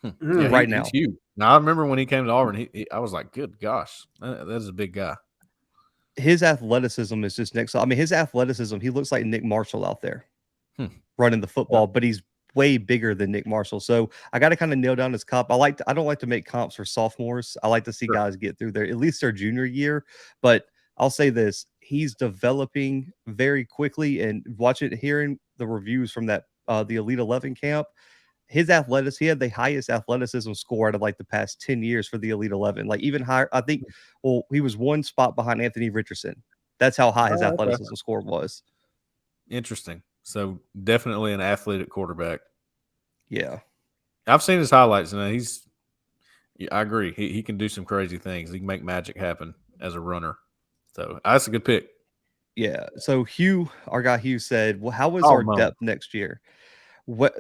Yeah, right now. He's huge. Now, I remember when he came to Auburn, I was like, good gosh, that is a big guy. His athleticism is just next. I mean, his athleticism, he looks like Nick Marshall out there running the football, but he's way bigger than Nick Marshall. So I got to kind of nail down his comp. I don't like to make comps for sophomores. I like to see guys get through there, at least their junior year. But I'll say this, he's developing very quickly, and hearing the reviews from that, the Elite 11 camp, he had the highest athleticism score out of the past 10 years for the Elite 11, like even higher. I think, he was one spot behind Anthony Richardson. That's how high his athleticism score was. Interesting. So definitely an athletic quarterback. Yeah. I've seen his highlights, and I agree. He can do some crazy things. He can make magic happen as a runner. So that's a good pick. Yeah. So our guy Hugh said, well, how is our depth next year?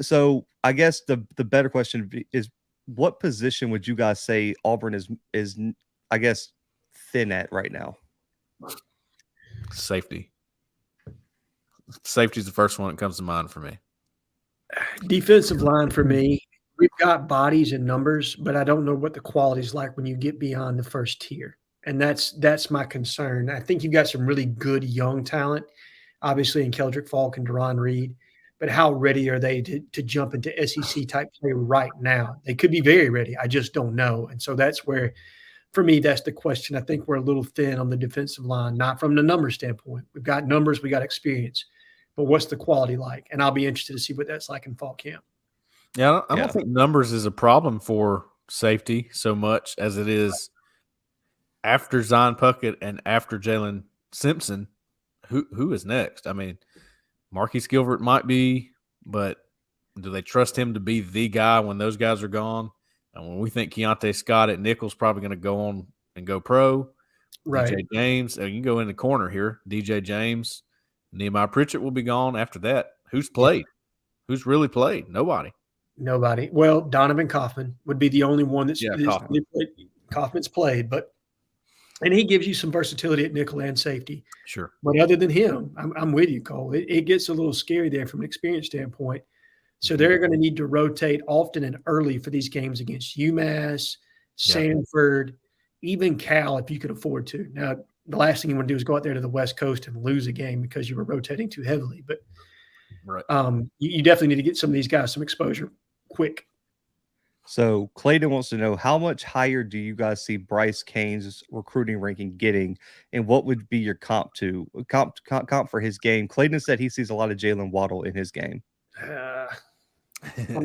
So I guess the better question is, what position would you guys say Auburn is I guess thin at right now? Safety. Safety is the first one that comes to mind for me. Defensive line for me. We've got bodies and numbers, but I don't know what the quality is like when you get beyond the first tier. And that's my concern. I think you've got some really good young talent, obviously in Keldrick Falk and Deron Reed. But how ready are they to jump into SEC type play right now? They could be very ready. I just don't know. And so that's where, for me, that's the question. I think we're a little thin on the defensive line, not from the number standpoint. We've got numbers, we got experience, but what's the quality like? And I'll be interested to see what that's like in fall camp. Yeah, I don't think numbers is a problem for safety so much as it is after Zion Puckett and after Jalen Simpson. Who is next? I mean, Marquise Gilbert might be, but do they trust him to be the guy when those guys are gone? And when we think Keontae Scott at nickel's probably going to go on and go pro, right? DJ James, you can go in the corner here. DJ James, Nehemiah Pritchett will be gone after that. Who's played? Who's really played? Nobody. Well, Donovan Kaufman would be the only one that's Kaufman. Kaufman's played, and he gives you some versatility at nickel and safety. Sure. But other than him, I'm with you, Cole. It gets a little scary there from an experience standpoint. So they're going to need to rotate often and early for these games against UMass, Samford, even Cal, if you could afford to. Now, the last thing you want to do is go out there to the West Coast and lose a game because you were rotating too heavily. But you definitely need to get some of these guys some exposure quick. So Clayton wants to know, how much higher do you guys see Bryce Cain's recruiting ranking getting, and what would be your comp for his game? Clayton said he sees a lot of Jalen Waddle in his game. I'm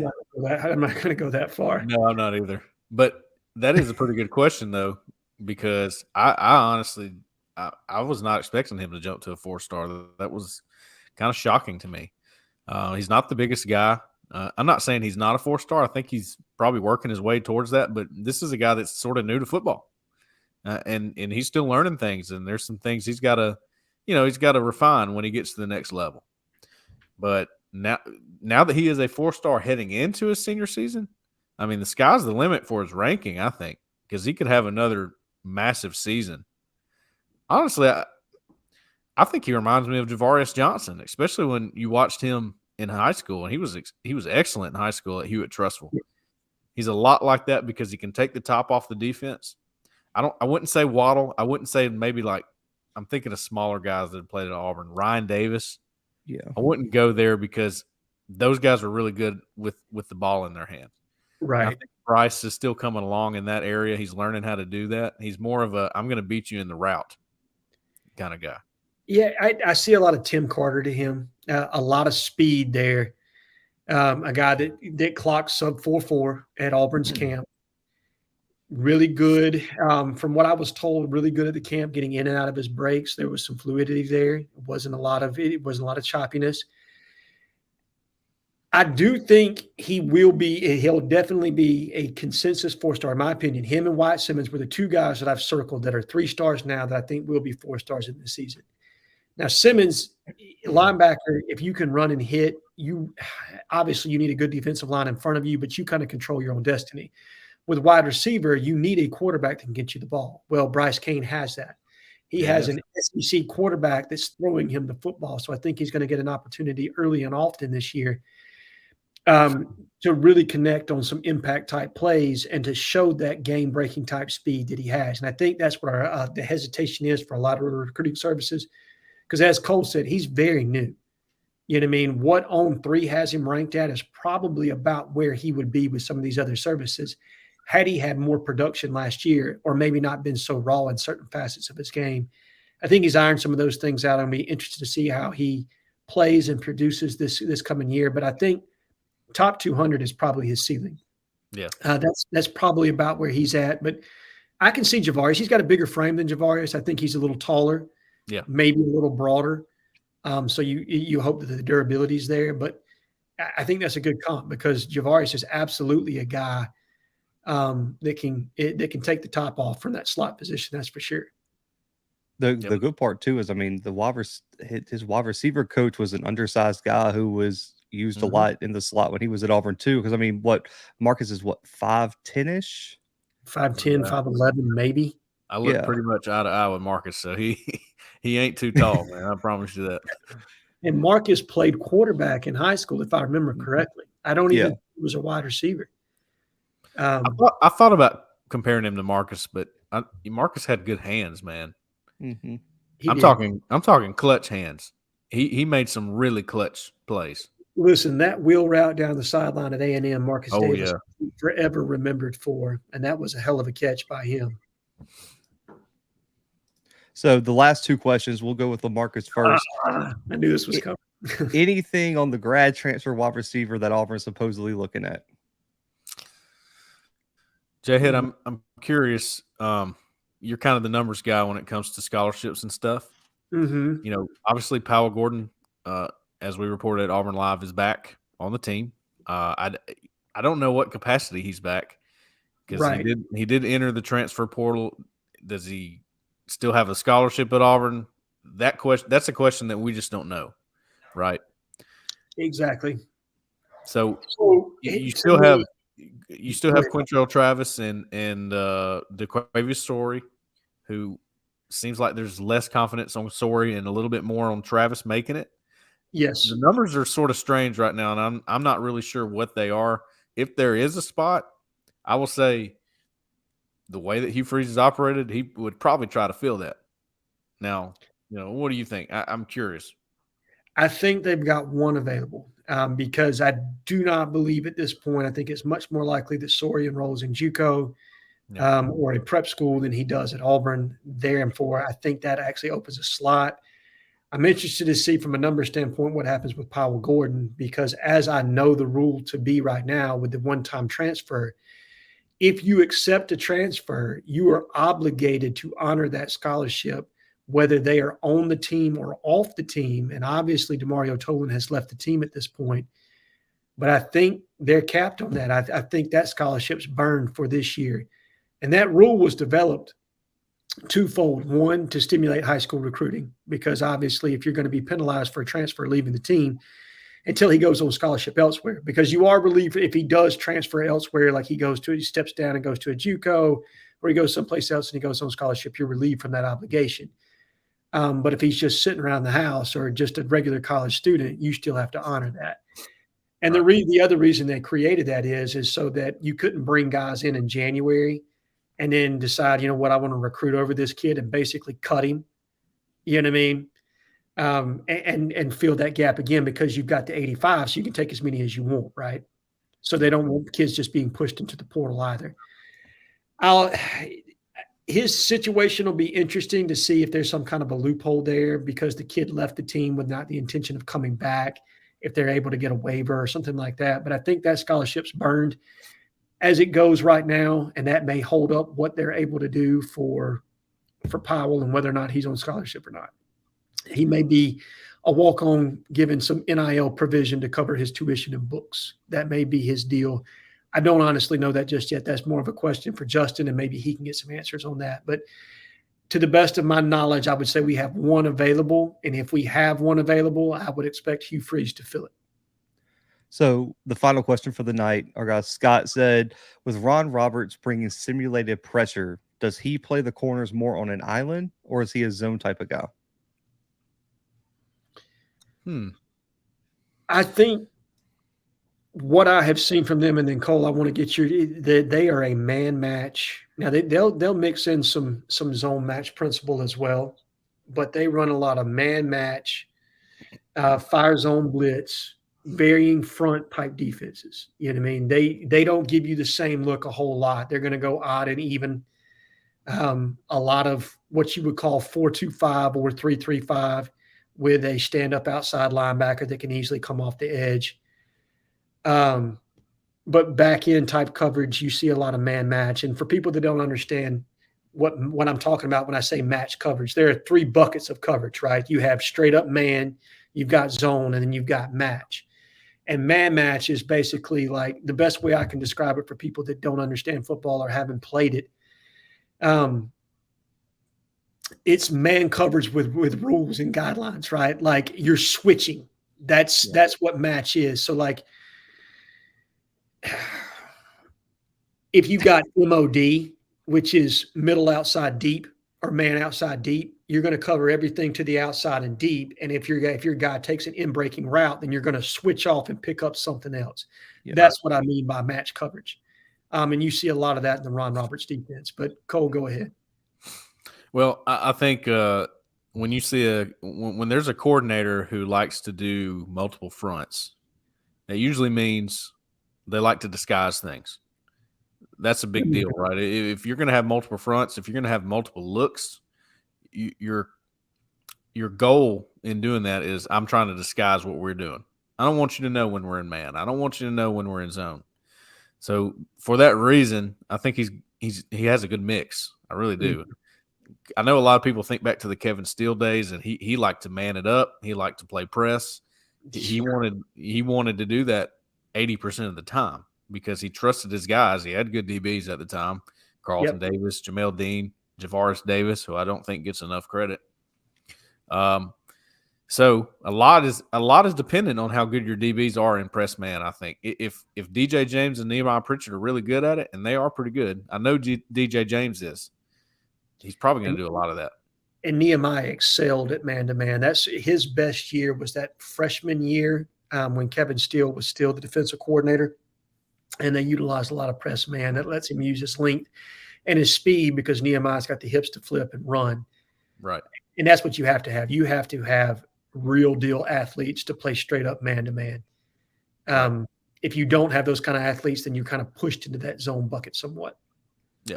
not going to go that far. No, I'm not either. But that is a pretty good question, though, because I honestly I was not expecting him to jump to a 4-star. That was kind of shocking to me. He's not the biggest guy. I'm not saying he's not a 4-star. I think he's probably working his way towards that. But this is a guy that's sort of new to football, and he's still learning things. And there's some things he's got to refine when he gets to the next level. But now that he is a 4-star heading into his senior season, I mean, the sky's the limit for his ranking, I think, because he could have another massive season. Honestly, I think he reminds me of Javarius Johnson, especially when you watched him in high school, and he was excellent in high school at Hewitt-Trussville. He's a lot like that because he can take the top off the defense. I wouldn't say Waddle. I wouldn't say maybe like I'm thinking of smaller guys that have played at Auburn. Ryan Davis. Yeah. I wouldn't go there because those guys are really good with the ball in their hands. Right. I think Bryce is still coming along in that area. He's learning how to do that. He's more of a I'm going to beat you in the route kind of guy. Yeah, I see a lot of Tim Carter to him, a lot of speed there. A guy that clocked sub 4.4 at Auburn's camp. Really good, from what I was told, really good at the camp, getting in and out of his breaks. There was some fluidity there. It wasn't a lot of choppiness. I do think he'll definitely be a consensus 4-star, in my opinion. Him and Wyatt Simmons were the two guys that I've circled that are 3 stars now that I think will be 4 stars in this season. Now, Simmons, linebacker, if you can run and hit, you need a good defensive line in front of you, but you kind of control your own destiny. With wide receiver, you need a quarterback that can get you the ball. Well, Bryce Cain has that. He has an SEC quarterback that's throwing him the football, so I think he's going to get an opportunity early and often this year to really connect on some impact-type plays and to show that game-breaking type speed that he has. And I think that's what the hesitation is for a lot of recruiting services. Because as Cole said, he's very new. You know what I mean? What On3 has him ranked at is probably about where he would be with some of these other services had he had more production last year or maybe not been so raw in certain facets of his game. I think he's ironed some of those things out. I'm going to be interested to see how he plays and produces this coming year. But I think top 200 is probably his ceiling. Yeah. That's probably about where he's at. But I can see Javarius. He's got a bigger frame than Javarius. I think he's a little taller. Yeah, maybe a little broader. So you hope that the durability is there, but I think that's a good comp because Javarius is absolutely a guy that can take the top off from that slot position. That's for sure. The good part too is, I mean, his wide receiver coach was an undersized guy who was used a lot in the slot when he was at Auburn too. Because I mean, Marcus is 5'10"-ish, 5'10", 5'11", maybe. I look pretty much eye to eye with Marcus, so he ain't too tall, man. I promise you that. And Marcus played quarterback in high school, if I remember correctly. I don't even think he was a wide receiver. I thought about comparing him to Marcus, but Marcus had good hands, man. Mm-hmm. I'm talking clutch hands. He made some really clutch plays. Listen, that wheel route down the sideline at A&M, Marcus Davis forever remembered for, and that was a hell of a catch by him. So the last 2 questions, we'll go with LaMarcus first. I knew this was coming. Anything on the grad transfer wide receiver that Auburn's supposedly looking at? Jhead, I'm curious. You're kind of the numbers guy when it comes to scholarships and stuff. Mm-hmm. You know, obviously Powell Gordon, as we reported at Auburn Live, is back on the team. I don't know what capacity he's back because he did enter the transfer portal. Does he still have a scholarship at Auburn? That's a question that we just don't know, right? Exactly. So you still have Quintrell Travis and DeQuavius Story, who seems like there's less confidence on Story and a little bit more on Travis making it. Yes, the numbers are sort of strange right now, and I'm not really sure what they are. If there is a spot, I will say, the way that Hugh Freeze has operated, he would probably try to fill that. Now, what do you think? I'm curious. I think they've got one available because I do not believe at this point. I think it's much more likely that Sori enrolls in JUCO or a prep school than he does at Auburn. Therefore, I think that actually opens a slot. I'm interested to see from a number standpoint what happens with Powell Gordon because as I know the rule to be right now with the one-time transfer, if you accept a transfer, you are obligated to honor that scholarship, whether they are on the team or off the team. And obviously, DeMario Tolan has left the team at this point. But I think they're capped on that. I think that scholarship's burned for this year. And that rule was developed twofold. One, to stimulate high school recruiting, because obviously if you're going to be penalized for a transfer leaving the team until he goes on scholarship elsewhere, because you are relieved if he does transfer elsewhere, like he steps down and goes to a JUCO or he goes someplace else and he goes on scholarship, you're relieved from that obligation. But if he's just sitting around the house or just a regular college student, you still have to honor that. And the other reason they created that is so that you couldn't bring guys in January and then decide, I want to recruit over this kid and basically cut him You know what I mean? And fill that gap again because you've got the 85, so you can take as many as you want, right? So they don't want kids just being pushed into the portal either. His situation will be interesting to see if there's some kind of a loophole there because the kid left the team with not the intention of coming back, if they're able to get a waiver or something like that. But I think that scholarship's burned as it goes right now, and that may hold up what they're able to do for Powell and whether or not he's on scholarship or not. He may be a walk-on given some NIL provision to cover his tuition and books. That may be his deal. I don't honestly know that just yet. That's more of a question for Justin, and maybe he can get some answers on that. But to the best of my knowledge, I would say we have one available. And if we have one available, I would expect Hugh Freeze to fill it. So the final question for the night, our guy Scott said, with Ron Roberts bringing simulated pressure, does he play the corners more on an island or is he a zone type of guy? I think what I have seen from them, and then Cole, I want to get they are a man match. Now they'll mix in some zone match principle as well, but they run a lot of man match, fire zone blitz, varying front type defenses. You know what I mean? They don't give you the same look a whole lot. They're going to go odd and even. A lot of what you would call 4-2-5 or 3-3-5 with a stand-up outside linebacker that can easily come off the edge. But back-end type coverage, you see a lot of man match. And for people that don't understand what I'm talking about when I say match coverage, there are 3 buckets of coverage, right? You have straight-up man, you've got zone, and then you've got match. And man match is basically like the best way I can describe it for people that don't understand football or haven't played it. It's man coverage with rules and guidelines, right? Like you're switching. That's what match is. So like if you got MOD, which is middle outside deep or man outside deep, you're going to cover everything to the outside and deep. And if your guy takes an in-breaking route, then you're going to switch off and pick up something else. Yeah. That's what I mean by match coverage. And you see a lot of that in the Ron Roberts defense. But Cole, go ahead. Well, I think when you see when there's a coordinator who likes to do multiple fronts, that usually means they like to disguise things. That's a big deal, right? If you're going to have multiple fronts, if you're going to have multiple looks, your goal in doing that is I'm trying to disguise what we're doing. I don't want you to know when we're in man. I don't want you to know when we're in zone. So for that reason, I think he has a good mix. I really do. Mm-hmm. I know a lot of people think back to the Kevin Steele days, and he liked to man it up. He liked to play press. He wanted to do that 80% of the time because he trusted his guys. He had good DBs at the time: Carlton Davis, Jamel Dean, Javaris Davis, who I don't think gets enough credit. So a lot is dependent on how good your DBs are in press man. I think if DJ James and Nehemiah Pritchard are really good at it, and they are pretty good, I know DJ James is. He's probably going to do a lot of that. And Nehemiah excelled at man-to-man. That's his best year was that freshman year when Kevin Steele was still the defensive coordinator. And they utilized a lot of press man. That lets him use his length and his speed because Nehemiah's got the hips to flip and run. Right. And that's what you have to have. You have to have real deal athletes to play straight up man-to-man. If you don't have those kind of athletes, then you're kind of pushed into that zone bucket somewhat.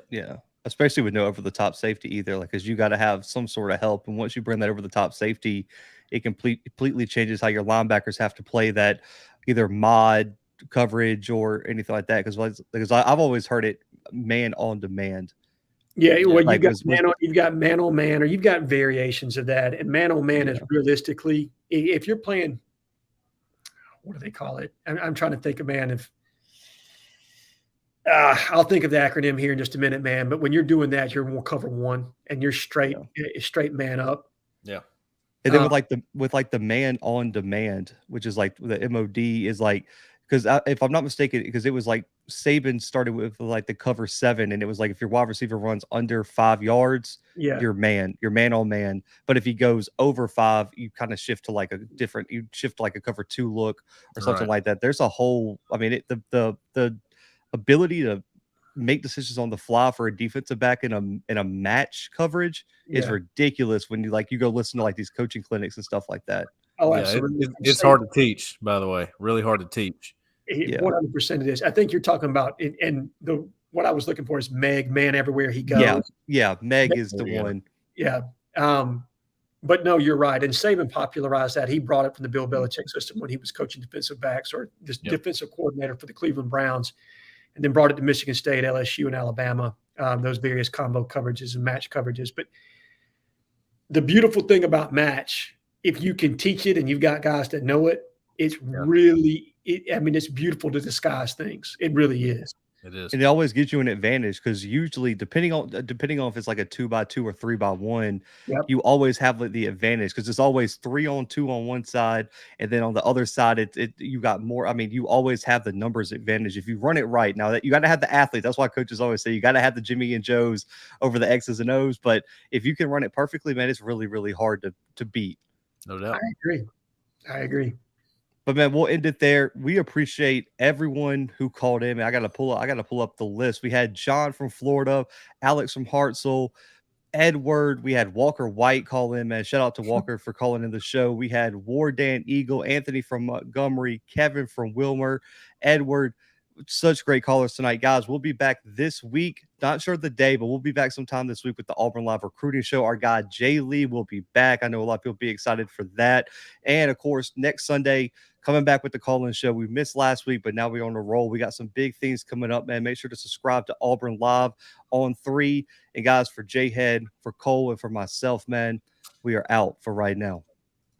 Yeah. Especially with no over-the-top safety either, like, because you got to have some sort of help. And once you bring that over-the-top safety, it completely changes how your linebackers have to play that either mod coverage or anything like that. Because I've always heard it man on demand. Yeah, well, like you've got man on man, or you've got variations of that. And man on man is realistically, if you're playing, what do they call it? I'm trying to think of I'll think of the acronym here in just a minute, man. But when you're doing that, you're more cover one, and you're straight man up. Yeah. And then with the man on demand, which is like the MOD is like, because if I'm not mistaken, because it was like Saban started with like the cover 7, and it was like if your wide receiver runs under 5 yards, you're man on man. But if he goes over 5, you kind of shift to like a cover 2 look or something like that. There's a whole, I mean, the ability to make decisions on the fly for a defensive back in a match coverage is ridiculous when you go listen to like these coaching clinics and stuff like that. Oh, Yeah, absolutely. it's hard to teach, by the way. Really hard to teach. 100% it is. I think you're talking about and what I was looking for is Meg, man everywhere he goes. Yeah. Meg is the one. Yeah. But no, you're right. And Saban popularized that. He brought it from the Bill Belichick system when he was coaching defensive backs or just defensive coordinator for the Cleveland Browns, and then brought it to Michigan State, LSU, and Alabama, those various combo coverages and match coverages. But the beautiful thing about match, if you can teach it and you've got guys that know it, it's really it's beautiful to disguise things. It really is. It is. And it always gives you an advantage because usually depending on if it's like a 2x2 or 3x1, you always have the advantage because it's always 3-on-2 on one side, and then on the other side you got more. I mean, you always have the numbers advantage if you run it right. Now that you got to have the athletes. That's why coaches always say you got to have the Jimmy and Joes over the X's and O's. But if you can run it perfectly, man, it's really, really hard to beat. No doubt. I agree. But man, we'll end it there. We appreciate everyone who called in. Man, I gotta pull up the list. We had John from Florida, Alex from Hartselle, Edward. We had Walker White call in. Man, shout out to Walker for calling in the show. We had Wardan Eagle, Anthony from Montgomery, Kevin from Wilmer, Edward. Such great callers tonight, guys. We'll be back this week. Not sure the day, but we'll be back sometime this week with the Auburn Live Recruiting Show. Our guy Jay Lee will be back. I know a lot of people will be excited for that. And of course, next Sunday, coming back with the call-in show. We missed last week, but now we're on a roll. We got some big things coming up, man. Make sure to subscribe to Auburn Live on 3. And guys, for Jhead, for Cole, and for myself, man, we are out for right now.